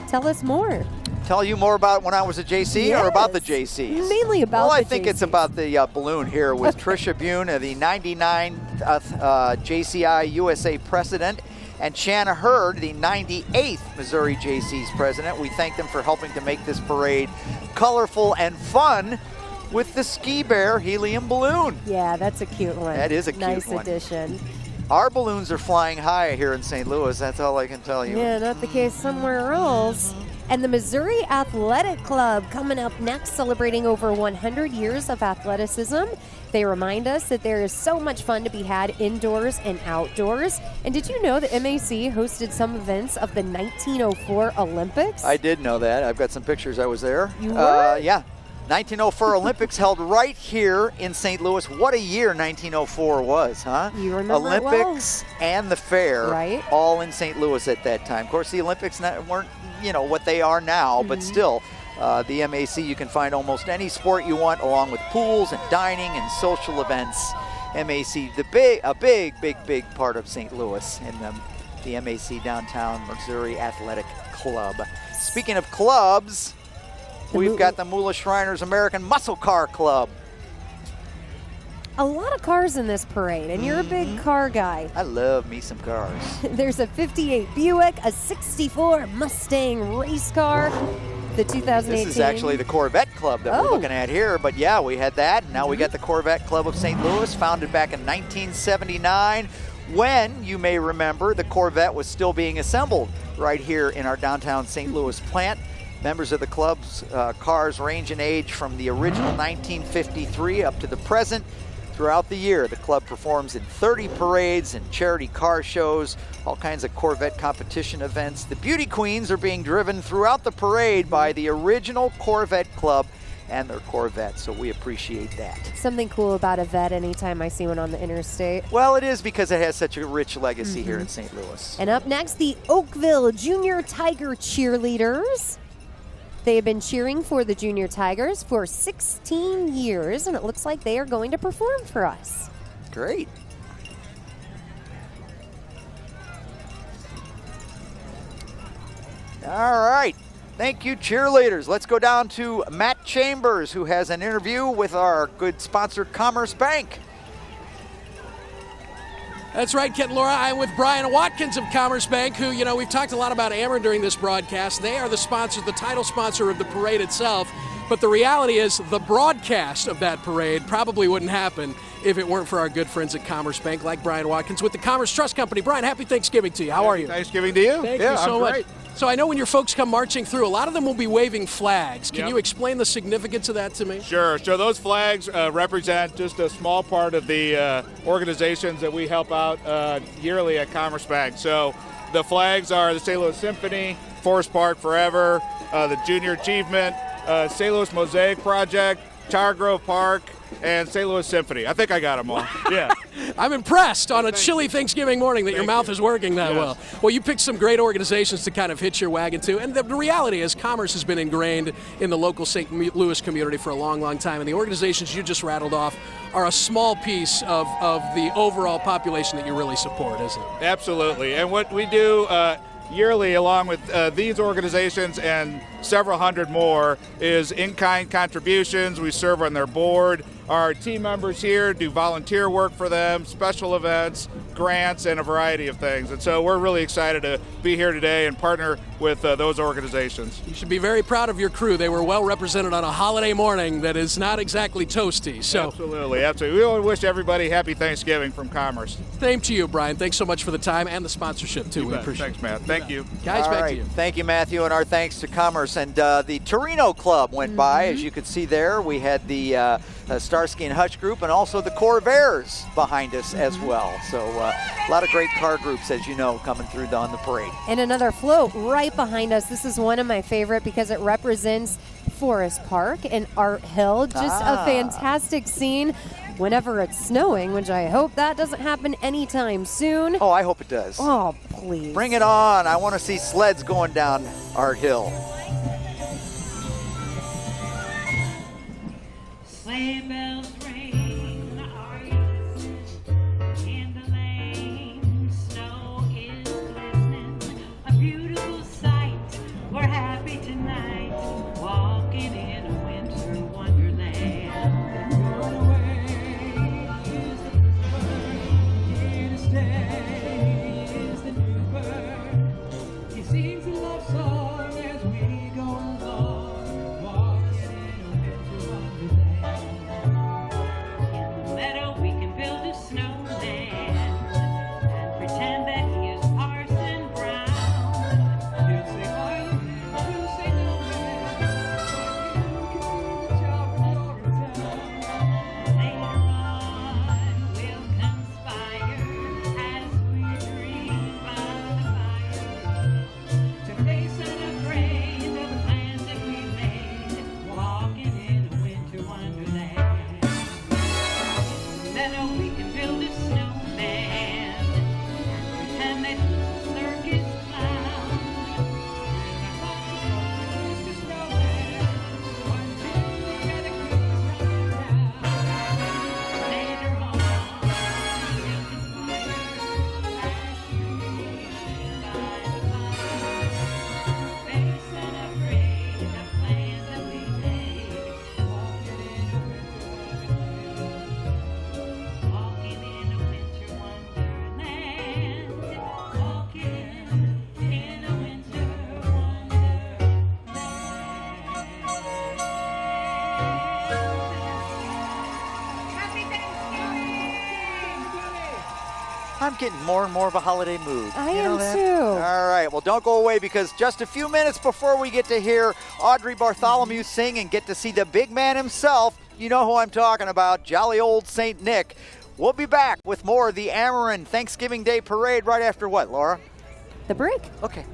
Tell us more. Tell you more about when I was a JC or about the JCs? Mainly about Well, I the think it's JCs. about the balloon here with Tricia Bune, the 99th JCI USA president, and Shanna Hurd, the 98th Missouri JC's president. We thank them for helping to make this parade colorful and fun with the Ski Bear Helium Balloon. Yeah, that's a cute one. That is a cute nice one. addition. Our balloons are flying high here in St. Louis. That's all I can tell you. Yeah, not the case somewhere else. And the Missouri Athletic Club coming up next, celebrating over 100 years of athleticism. They remind us that there is so much fun to be had indoors and outdoors. And did you know that MAC hosted some events of the 1904 Olympics? I did know that. I've got some pictures. I was there. You were? Yeah. 1904 Olympics held right here in St. Louis. What a year 1904 was, huh? You remember it well. Olympics and the fair, Right. all in St. Louis at that time. Of course, the Olympics weren't, what they are now, but still, the MAC, you can find almost any sport you want, along with pools and dining and social events. MAC, a big part of St. Louis, and the MAC Downtown Missouri Athletic Club. Speaking of clubs, we've got the Moolah Shriners American Muscle Car Club. A lot of cars in this parade, and you're a big car guy. I love me some cars. There's a 58 Buick, a 64 Mustang race car, the 2018. This is actually the Corvette Club that we're looking at here, but yeah, we had that, and now we got the Corvette Club of St. Louis, founded back in 1979, when, you may remember, the Corvette was still being assembled right here in our downtown St. Louis plant. Members of the club's cars range in age from the original 1953 up to the present. Throughout the year, the club performs in 30 parades and charity car shows, all kinds of Corvette competition events. The Beauty Queens are being driven throughout the parade by the original Corvette Club and their Corvette, so we appreciate that. Something cool about a vet anytime I see one on the interstate. Well, it is because it has such a rich legacy here in St. Louis. And up next, the Oakville Junior Tiger Cheerleaders. They have been cheering for the Junior Tigers for 16 years, and it looks like they are going to perform for us. Great. All right. Thank you, cheerleaders. Let's go down to Matt Chambers, who has an interview with our good sponsor, Commerce Bank. That's right, Kent and Laura. I'm with Brian Watkins of Commerce Bank, who, we've talked a lot about Ameren during this broadcast. They are the sponsor, the title sponsor of the parade itself. But the reality is the broadcast of that parade probably wouldn't happen if it weren't for our good friends at Commerce Bank, like Brian Watkins with the Commerce Trust Company. Brian, happy Thanksgiving to you. How are you? Thanksgiving to you. Thank you so much. So I know when your folks come marching through, a lot of them will be waving flags. Can you explain the significance of that to me? Sure. So those flags represent just a small part of the organizations that we help out yearly at Commerce Bank. So the flags are the St. Louis Symphony, Forest Park Forever, the Junior Achievement, St. Louis Mosaic Project, Tower Grove Park, and St. Louis Symphony. I think I got them all. Yeah. I'm impressed on a chilly Thanksgiving morning that your mouth is working that well. Well, you picked some great organizations to kind of hitch your wagon to. And the reality is Commerce has been ingrained in the local St. Louis community for a long, long time. And the organizations you just rattled off are a small piece of the overall population that you really support, isn't it? Absolutely. And what we do yearly, along with these organizations and several hundred more, is in-kind contributions. We serve on their board. Our team members here do volunteer work for them, special events, grants, and a variety of things. And so we're really excited to be here today and partner with those organizations. You should be very proud of your crew. They were well represented on a holiday morning that is not exactly toasty. So Absolutely. We want to wish everybody happy Thanksgiving from Commerce. Same to you, Brian. Thanks so much for the time and the sponsorship, too. We appreciate it. Thanks, Matt. Thank you. Guys, back to you. Thank you, Matthew, and our thanks to Commerce. And the Torino Club went by, as you could see there. We had the Starsky and Hutch group and also the Corvairs behind us as well. So a lot of great car groups, as you know, coming through on the parade. And another float right behind us. This is one of my favorite because it represents Forest Park in Art Hill. Just a fantastic scene whenever it's snowing, which I hope that doesn't happen anytime soon. Oh, I hope it does. Oh, please. Bring it on. I want to see sleds going down Art Hill. Sleigh bells ring, are you listening? In the lane, snow is glistening. A beautiful sight, we're happy tonight, walking in a winter wonderland. Gone away is the bird, here to stay is the new bird. He sings a love song as we go along, walking in a winter wonderland. In the meadow we can build a snowman and pretend that he is Parson Brown. He'll say I, he'll say no man, but you can do the job when you're in town. Later on we'll conspire as we dream by the fire to face unafraid of the plans that we made, walking in a winter wonderland. In the meadow we can build a snowman and pretend that he's a circus clown. Bring our boxes to snowman until the other kids run down. Later on we'll conspire as we dream by the fire, face unafraid of the plans that we made, walking in a winter wonderland. Walking in a winter wonderland. Walking in a winter wonderland. Happy Thanksgiving! I'm getting more and more of a holiday mood. I You know am that? too. All right, well, don't go away because just a few minutes before we get to hear Audrey Bartholomew sing and get to see the big man himself, you know who I'm talking about, jolly old St. Nick. We'll be back with more of the Ameren Thanksgiving Day Parade right after what, Laura? The break. Okay.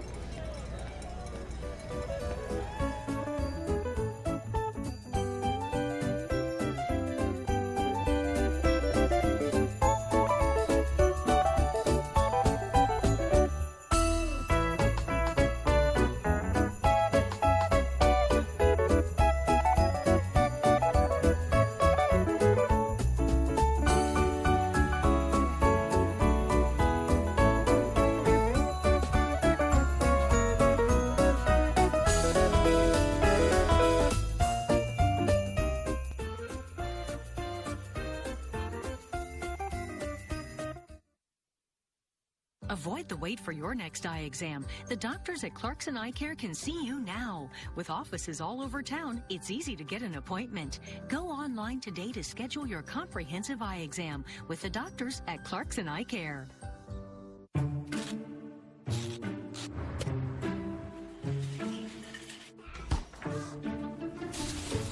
Avoid the wait for your next eye exam. The doctors at Clarkson Eye Care can see you now. With offices all over town, it's easy to get an appointment. Go online today to schedule your comprehensive eye exam with the doctors at Clarkson Eye Care.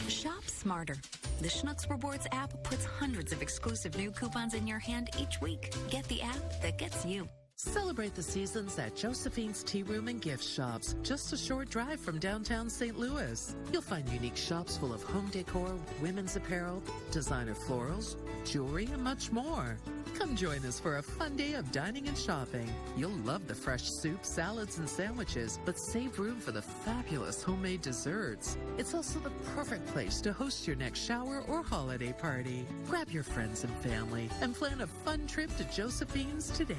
Shop smarter. The Schnucks Rewards app puts hundreds of exclusive new coupons in your hand each week. Get the app that gets you. Celebrate the seasons at Josephine's Tea Room and Gift Shops, just a short drive from downtown St. Louis. You'll find unique shops full of home decor, women's apparel, designer florals, jewelry, and much more. Come join us for a fun day of dining and shopping. You'll love the fresh soup, salads, and sandwiches, but save room for the fabulous homemade desserts. It's also the perfect place to host your next shower or holiday party. Grab your friends and family and plan a fun trip to Josephine's today.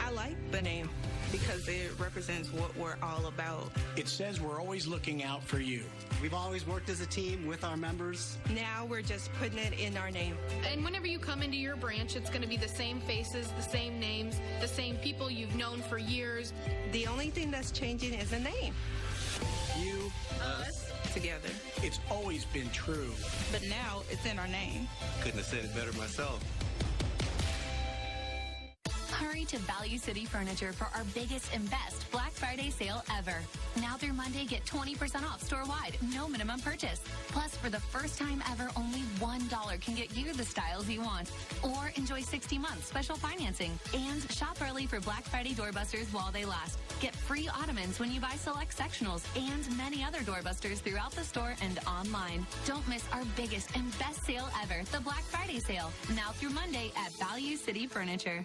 I like the name because it represents what we're all about. It says we're always looking out for you. We've always worked as a team with our members. Now we're just putting it in our name. And whenever you come into your branch, it's going to be the same faces, the same names, the same people you've known for years. The only thing that's changing is the name. You, us, together. It's always been true. But now it's in our name. Couldn't have said it better myself. Hurry you to Value City Furniture for our biggest and best Black Friday sale ever. Now through Monday, get 20% off store-wide, no minimum purchase. Plus, for the first time ever, only $1 can get you the styles you want. Or enjoy 60 months special financing. And shop early for Black Friday doorbusters while they last. Get free ottomans when you buy select sectionals and many other doorbusters throughout the store and online. Don't miss our biggest and best sale ever, the Black Friday sale. Now through Monday at Value City Furniture.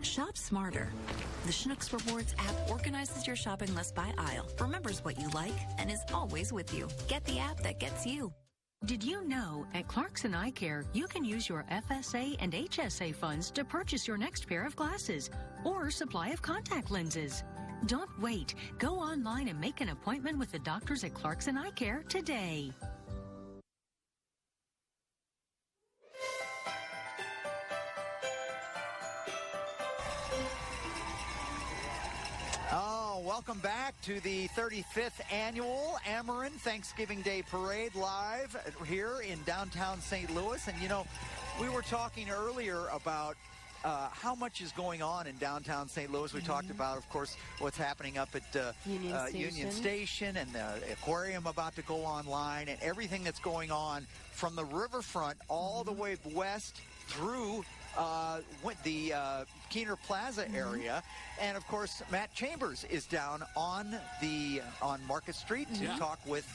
Shop smarter. The Schnucks Rewards app organizes your shopping list by aisle, remembers what you like, and is always with you. Get the app that gets you. Did you know at Clarkson Eye Care, you can use your FSA and HSA funds to purchase your next pair of glasses or supply of contact lenses? Don't wait. Go online and make an appointment with the doctors at Clarkson Eye Care today. Welcome back to the 35th annual Ameren Thanksgiving Day Parade live here in downtown St. Louis. And, you know, we were talking earlier about how much is going on in downtown St. Louis. We talked about, of course, what's happening up at Union Station and the aquarium about to go online and everything that's going on from the riverfront all the way west through the Keener Plaza area. And of course, Matt Chambers is down on Market Street to talk with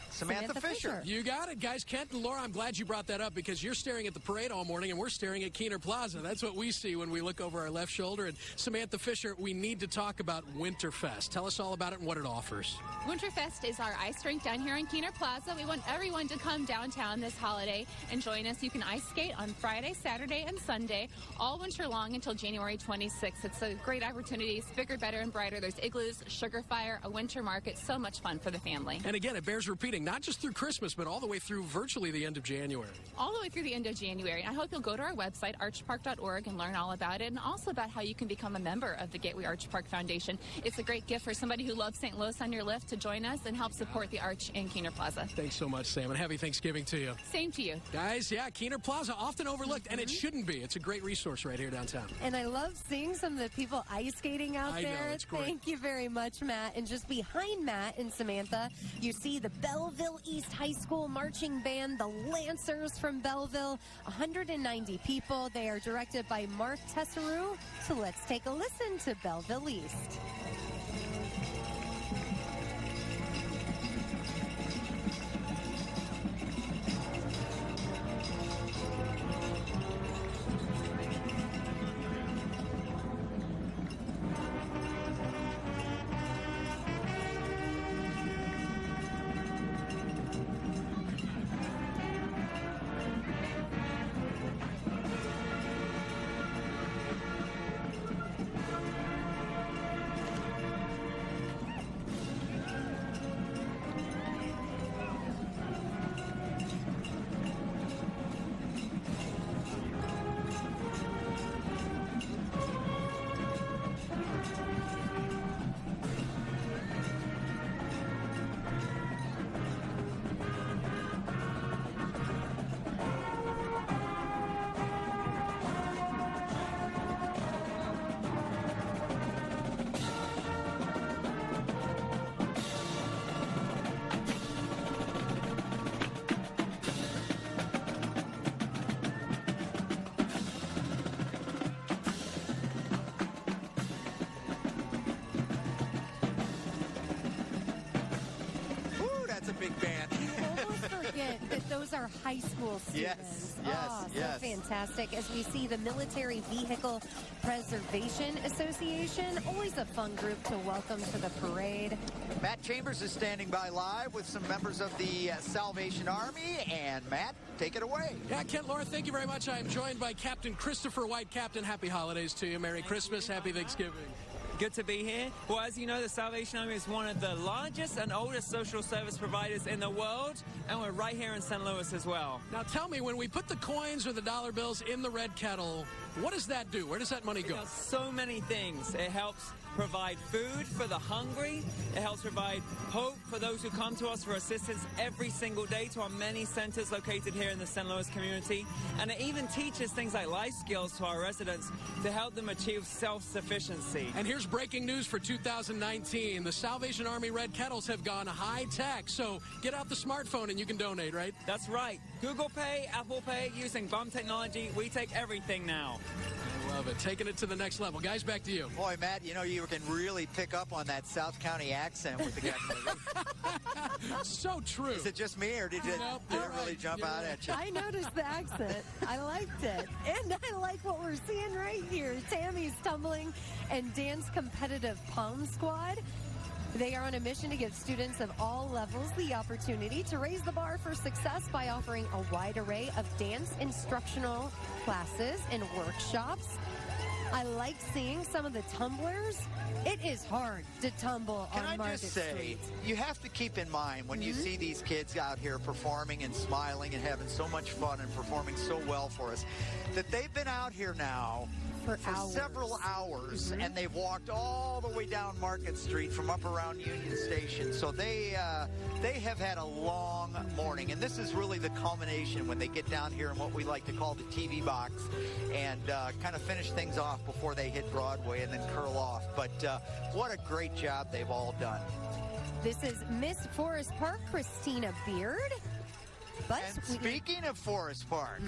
Samantha Fisher. You got it, guys. Kent and Laura, I'm glad you brought that up because you're staring at the parade all morning and we're staring at Keener Plaza. That's what we see when we look over our left shoulder. And Samantha Fisher, we need to talk about Winterfest. Tell us all about it and what it offers. Winterfest is our ice rink down here in Keener Plaza. We want everyone to come downtown this holiday and join us. You can ice skate on Friday, Saturday, and Sunday all winter long until January 26th. It's a great opportunity. It's bigger, better, and brighter. There's igloos, sugar fire, a winter market. So much fun for the family. And again, it bears repeating. Not just through Christmas, but all the way through virtually the end of January. All the way through the end of January. I hope you'll go to our website, archpark.org, and learn all about it, and also about how you can become a member of the Gateway Arch Park Foundation. It's a great gift for somebody who loves St. Louis on your lift to join us and help support the Arch in Keener Plaza. Thanks so much, Sam, and happy Thanksgiving to you. Same to you. Guys, yeah, Keener Plaza, often overlooked, and it shouldn't be. It's a great resource right here downtown. And I love seeing some of the people ice skating out there. Know, it's great. Thank you very much, Matt. And just behind Matt and Samantha, you see the Belleville East High School Marching Band, the Lancers from Belleville, 190 people. They are directed by Mark Tesseroux. So let's take a listen to Belleville East. Those are high school students. Yes. Fantastic. As we see the Military Vehicle Preservation Association, always a fun group to welcome to the parade. Matt Chambers is standing by live with some members of the Salvation Army. And Matt, take it away. Yeah, Kent, Laura, thank you very much. I am joined by Captain Christopher White. Captain, happy holidays to you. Merry Christmas. Happy Thanksgiving. Good to be here. Well, as you know, the Salvation Army is one of the largest and oldest social service providers in the world, and we're right here in St. Louis as well. Now tell me, when we put the coins or the dollar bills in the red kettle, what does that do? Where does that money go? It does so many things. It helps provide food for the hungry. It helps provide hope for those who come to us for assistance every single day to our many centers located here in the St. Louis community. And it even teaches things like life skills to our residents to help them achieve self-sufficiency. And here's breaking news for 2019. The Salvation Army Red Kettles have gone high-tech, so get out the smartphone and you can donate, right? That's right. Google Pay, Apple Pay, using bump technology, we take everything now. I love it. Taking it to the next level. Guys, back to you. Boy, Matt, you know, you can really pick up on that South County accent with the guy. So true. Is it just me, or did it really jump out at you? I noticed the accent. I liked it. And I like what we're seeing right here. Tammy's Tumbling and Dance Competitive Palm Squad. They are on a mission to give students of all levels the opportunity to raise the bar for success by offering a wide array of dance instructional classes and workshops. I like seeing some of the tumblers. It is hard to tumble on Market Street. Can I just say, you have to keep in mind when you see these kids out here performing and smiling and having so much fun and performing so well for us, that they've been out here now for several hours, and they've walked all the way down Market Street from up around Union Station. So they have had a long morning, and this is really the culmination when they get down here in what we like to call the TV box and kind of finish things off before they hit Broadway and then curl off. But what a great job they've all done. This is Miss Forest Park, Christina Beard. But and speaking of Forest Park,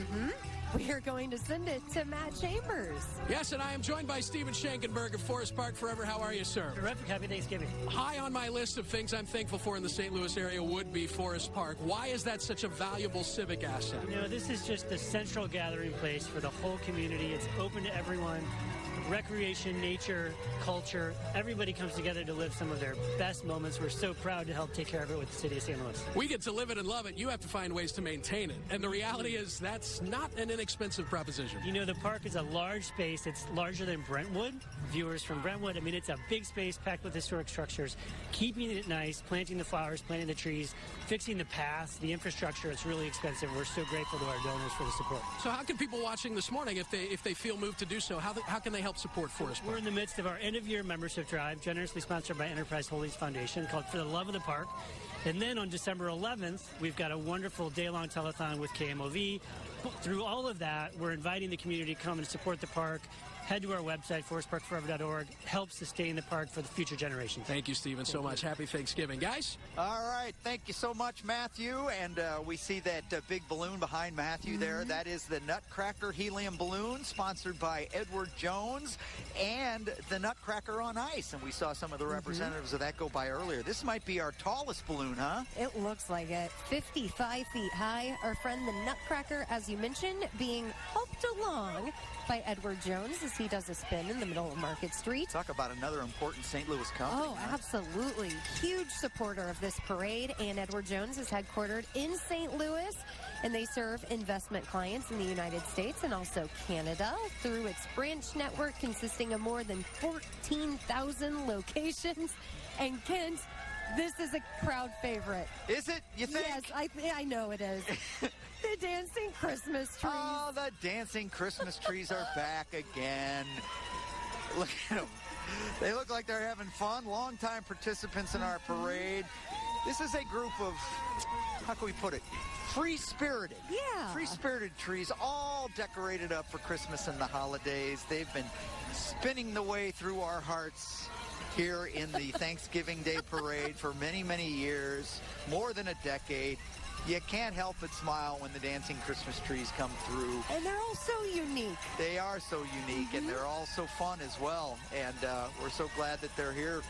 we are going to send it to Matt Chambers. Yes, and I am joined by Steven Schankenberg of Forest Park Forever. How are you, sir? Terrific. Happy Thanksgiving. High on my list of things I'm thankful for in the St. Louis area would be Forest Park. Why is that such a valuable civic asset? You know, this is just the central gathering place for the whole community. It's open to everyone. Recreation, nature, culture, everybody comes together to live some of their best moments. We're so proud to help take care of it with the city of St. Louis. We get to live it and love it. You have to find ways to maintain it. And the reality is that's not an inexpensive proposition. You know, the park is a large space. It's larger than Brentwood. Viewers from Brentwood, I mean, it's a big space packed with historic structures. Keeping it nice, planting the flowers, planting the trees, fixing the paths, the infrastructure, it's really expensive. We're so grateful to our donors for the support. So how can people watching this morning, if they feel moved to do so, how can they help support Forest Park? We're in the midst of our end-of-year membership drive, generously sponsored by Enterprise Holdings Foundation, called For the Love of the Park. And then on December 11th, we've got a wonderful day-long telethon with KMOV. Through all of that, we're inviting the community to come and support the park. Head to our website, forestparkforever.org. Help sustain the park for the future generations. Thank you, Stephen, so much. Happy Thanksgiving. Guys? All right. Thank you so much, Matthew. And we see that big balloon behind Matthew there. That is the Nutcracker Helium balloon, sponsored by Edward Jones and the Nutcracker on Ice. And we saw some of the representatives of that go by earlier. This might be our tallest balloon, huh? It looks like it. 55 feet high. Our friend the Nutcracker, as you mentioned, being helped along by Edward Jones as he does a spin in the middle of Market Street. Talk about another important St. Louis company. Oh, absolutely. Huge supporter of this parade. And Edward Jones is headquartered in St. Louis, and they serve investment clients in the United States and also Canada through its branch network consisting of more than 14,000 locations. And Kent, this is a crowd favorite. Is it? You think? Yes, I know it is. The dancing Christmas trees. Oh, the dancing Christmas trees are back again. Look at them. They look like they're having fun. Longtime participants in our parade. This is a group of, how can we put it, free-spirited. Yeah. Free-spirited trees, all decorated up for Christmas and the holidays. They've been spinning the way through our hearts here in the Thanksgiving Day Parade for many, many years, more than a decade. You can't help but smile when the dancing Christmas trees come through. And they're all so unique. They are so unique, and they're all so fun as well. And we're so glad that they're here,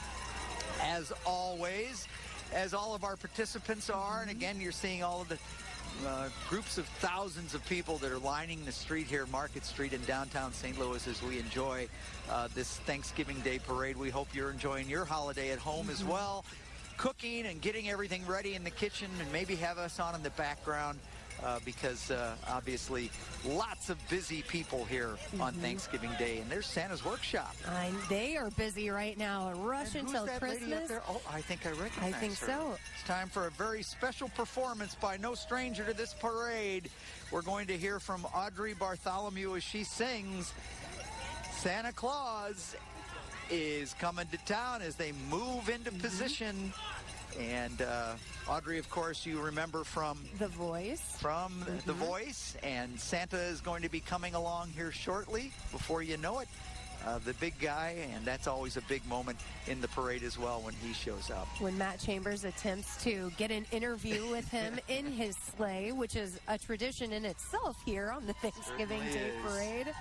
as always, as all of our participants are. And again, you're seeing all of the groups of thousands of people that are lining the street here, Market Street in downtown St. Louis, as we enjoy this Thanksgiving Day Parade. We hope you're enjoying your holiday at home as well. Cooking and getting everything ready in the kitchen, and maybe have us on in the background because obviously lots of busy people here on Thanksgiving Day. And there's Santa's Workshop. They are busy right now. A rush until Christmas. Oh, I think I recognize I think her. so. It's time for a very special performance by no stranger to this parade. We're going to hear from Audrey Bartholomew as she sings Santa Claus is coming to town as they move into position. And Audrey, of course, you remember from The Voice. The Voice, and Santa is going to be coming along here shortly. Before you know it, the big guy, and that's always a big moment in the parade as well when he shows up. When Matt Chambers attempts to get an interview with him in his sleigh, which is a tradition in itself here on the Thanksgiving Day Parade.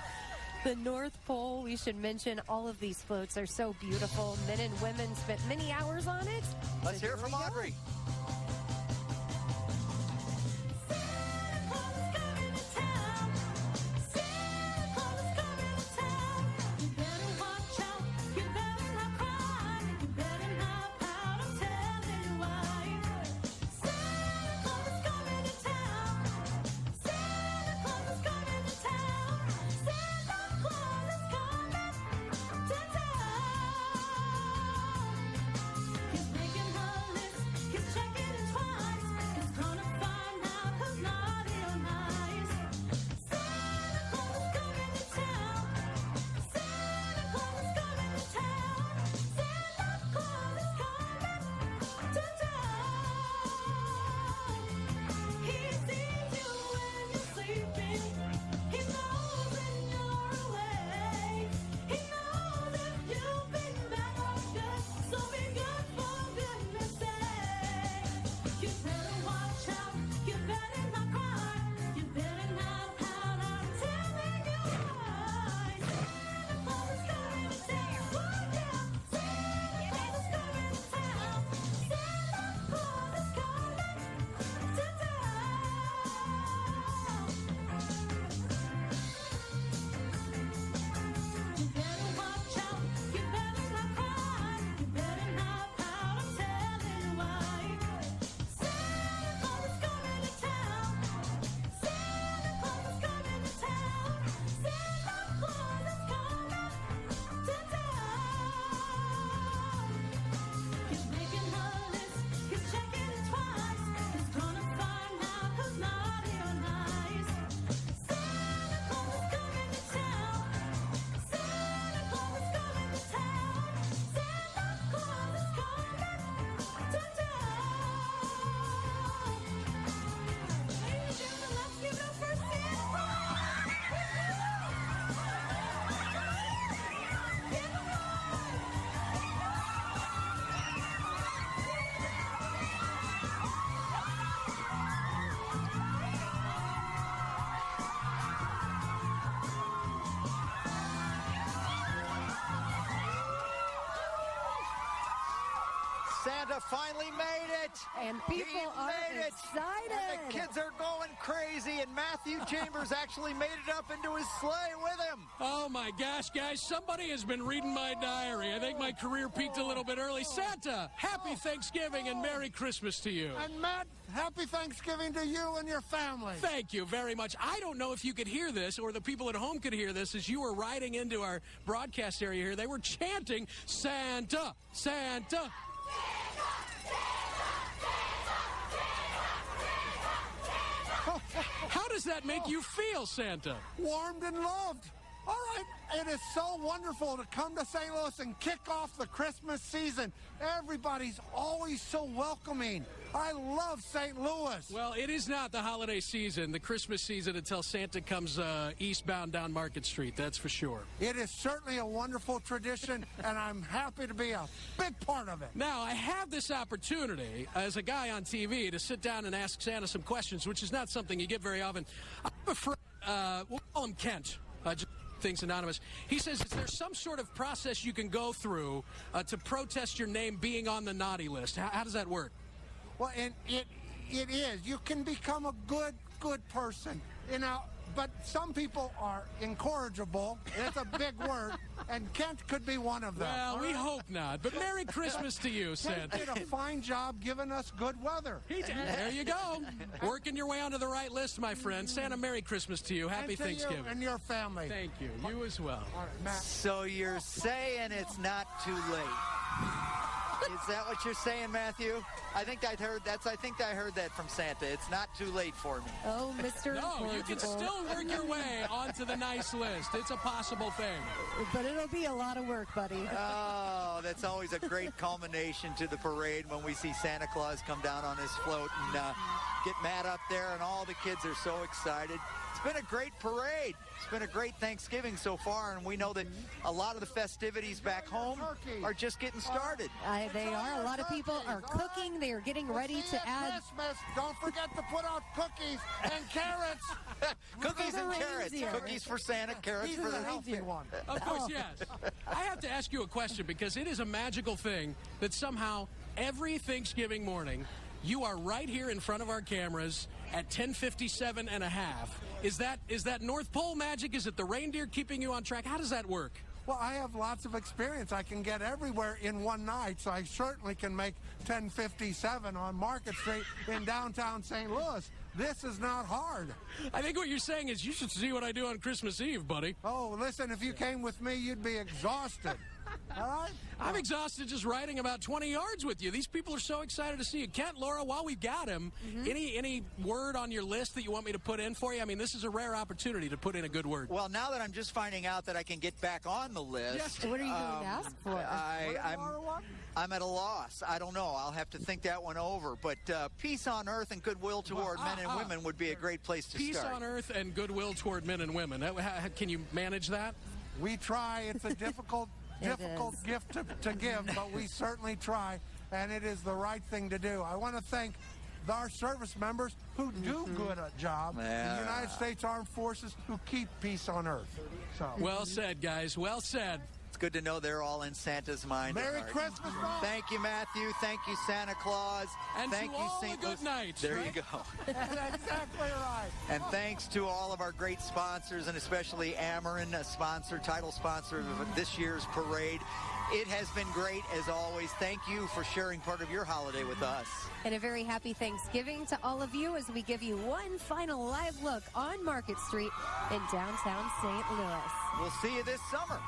The North Pole, we should mention, all of these floats are so beautiful. Men and women spent many hours on it. Let's hear from Audrey. Santa finally made it! And people are excited! And the kids are going crazy, and Matthew Chambers actually made it up into his sleigh with him! Oh my gosh, guys, somebody has been reading my diary. I think my career peaked a little bit early. Santa, happy Thanksgiving and Merry Christmas to you. And Matt, happy Thanksgiving to you and your family. Thank you very much. I don't know if you could hear this or the people at home could hear this as you were riding into our broadcast area here. They were chanting, Santa, Santa. How does that make you feel, Santa? Warmed and loved. All right, it is so wonderful to come to St. Louis and kick off the Christmas season. Everybody's always so welcoming. I love St. Louis. Well, it is not the holiday season, the Christmas season, until Santa comes eastbound down Market Street, that's for sure. It is certainly a wonderful tradition, and I'm happy to be a big part of it. Now, I have this opportunity as a guy on TV to sit down and ask Santa some questions, which is not something you get very often. I'm afraid, we'll call him Kent. Just Things Anonymous. He says, is there some sort of process you can go through to protest your name being on the naughty list? How does that work? Well, and it is. You can become a good person, you know, but some people are incorrigible. That's a big word, and Kent could be one of them. Well, we hope not, but Merry Christmas to you, Santa. Kent did a fine job giving us good weather. There you go. Working your way onto the right list, my friend. Santa, Merry Christmas to you. Happy Thanksgiving. You and your family. Thank you. You as well. All right, Matt. So you're saying it's not too late. Is that what you're saying, Matthew? I think I heard that from Santa. It's not too late for me. Oh, Mr. No, you can still work your way onto the nice list. It's a possible thing. But it'll be a lot of work, buddy. Oh, that's always a great culmination to the parade when we see Santa Claus come down on his float and get Matt up there, and all the kids are so excited. It's been a great parade. It's been a great Thanksgiving so far, and we know that a lot of the festivities back home are just getting started. They are. A lot of people are cooking. They are getting ready to add. Christmas. Don't forget to put out cookies and carrots. Cookies and carrots. reindeer. Cookies for Santa, carrots He's for the the healthy one. Of course, yes. I have to ask you a question because it is a magical thing that somehow every Thanksgiving morning you are right here in front of our cameras at 10:57 and a half. Is that North Pole magic? Is it the reindeer keeping you on track? How does that work? Well, I have lots of experience. I can get everywhere in one night, so I certainly can make 1057 on Market Street in downtown St. Louis. This is not hard. I think what you're saying is you should see what I do on Christmas Eve, buddy. Oh, listen, if you came with me, you'd be exhausted. All right? I'm exhausted just riding about 20 yards with you. These people are so excited to see you. Kent, Laura, while we've got him, any word on your list that you want me to put in for you? I mean, this is a rare opportunity to put in a good word. Well, now that I'm just finding out that I can get back on the list. Yes. What are you going to ask for? I'm at a loss. I don't know. I'll have to think that one over. But peace on earth and goodwill toward men and women would be a great place to Peace start. on earth and goodwill toward men and women. Can you manage that? We try. It's a difficult gift to give, but we certainly try, and it is the right thing to do. I want to thank our service members who do good a job, the United States Armed Forces who keep peace on earth. So. Well said, guys. Well said. It's good to know they're all in Santa's mind. Merry Christmas, Mom. Thank you, Matthew. Thank you, Santa Claus. And thank to you, all St. the good Louis. nights. There right? you go. That's exactly right. And thanks to all of our great sponsors, and especially Ameren, a title sponsor of this year's parade. It has been great as always. Thank you for sharing part of your holiday with us. And a very happy Thanksgiving to all of you as we give you one final live look on Market Street in downtown St. Louis. We'll see you this summer.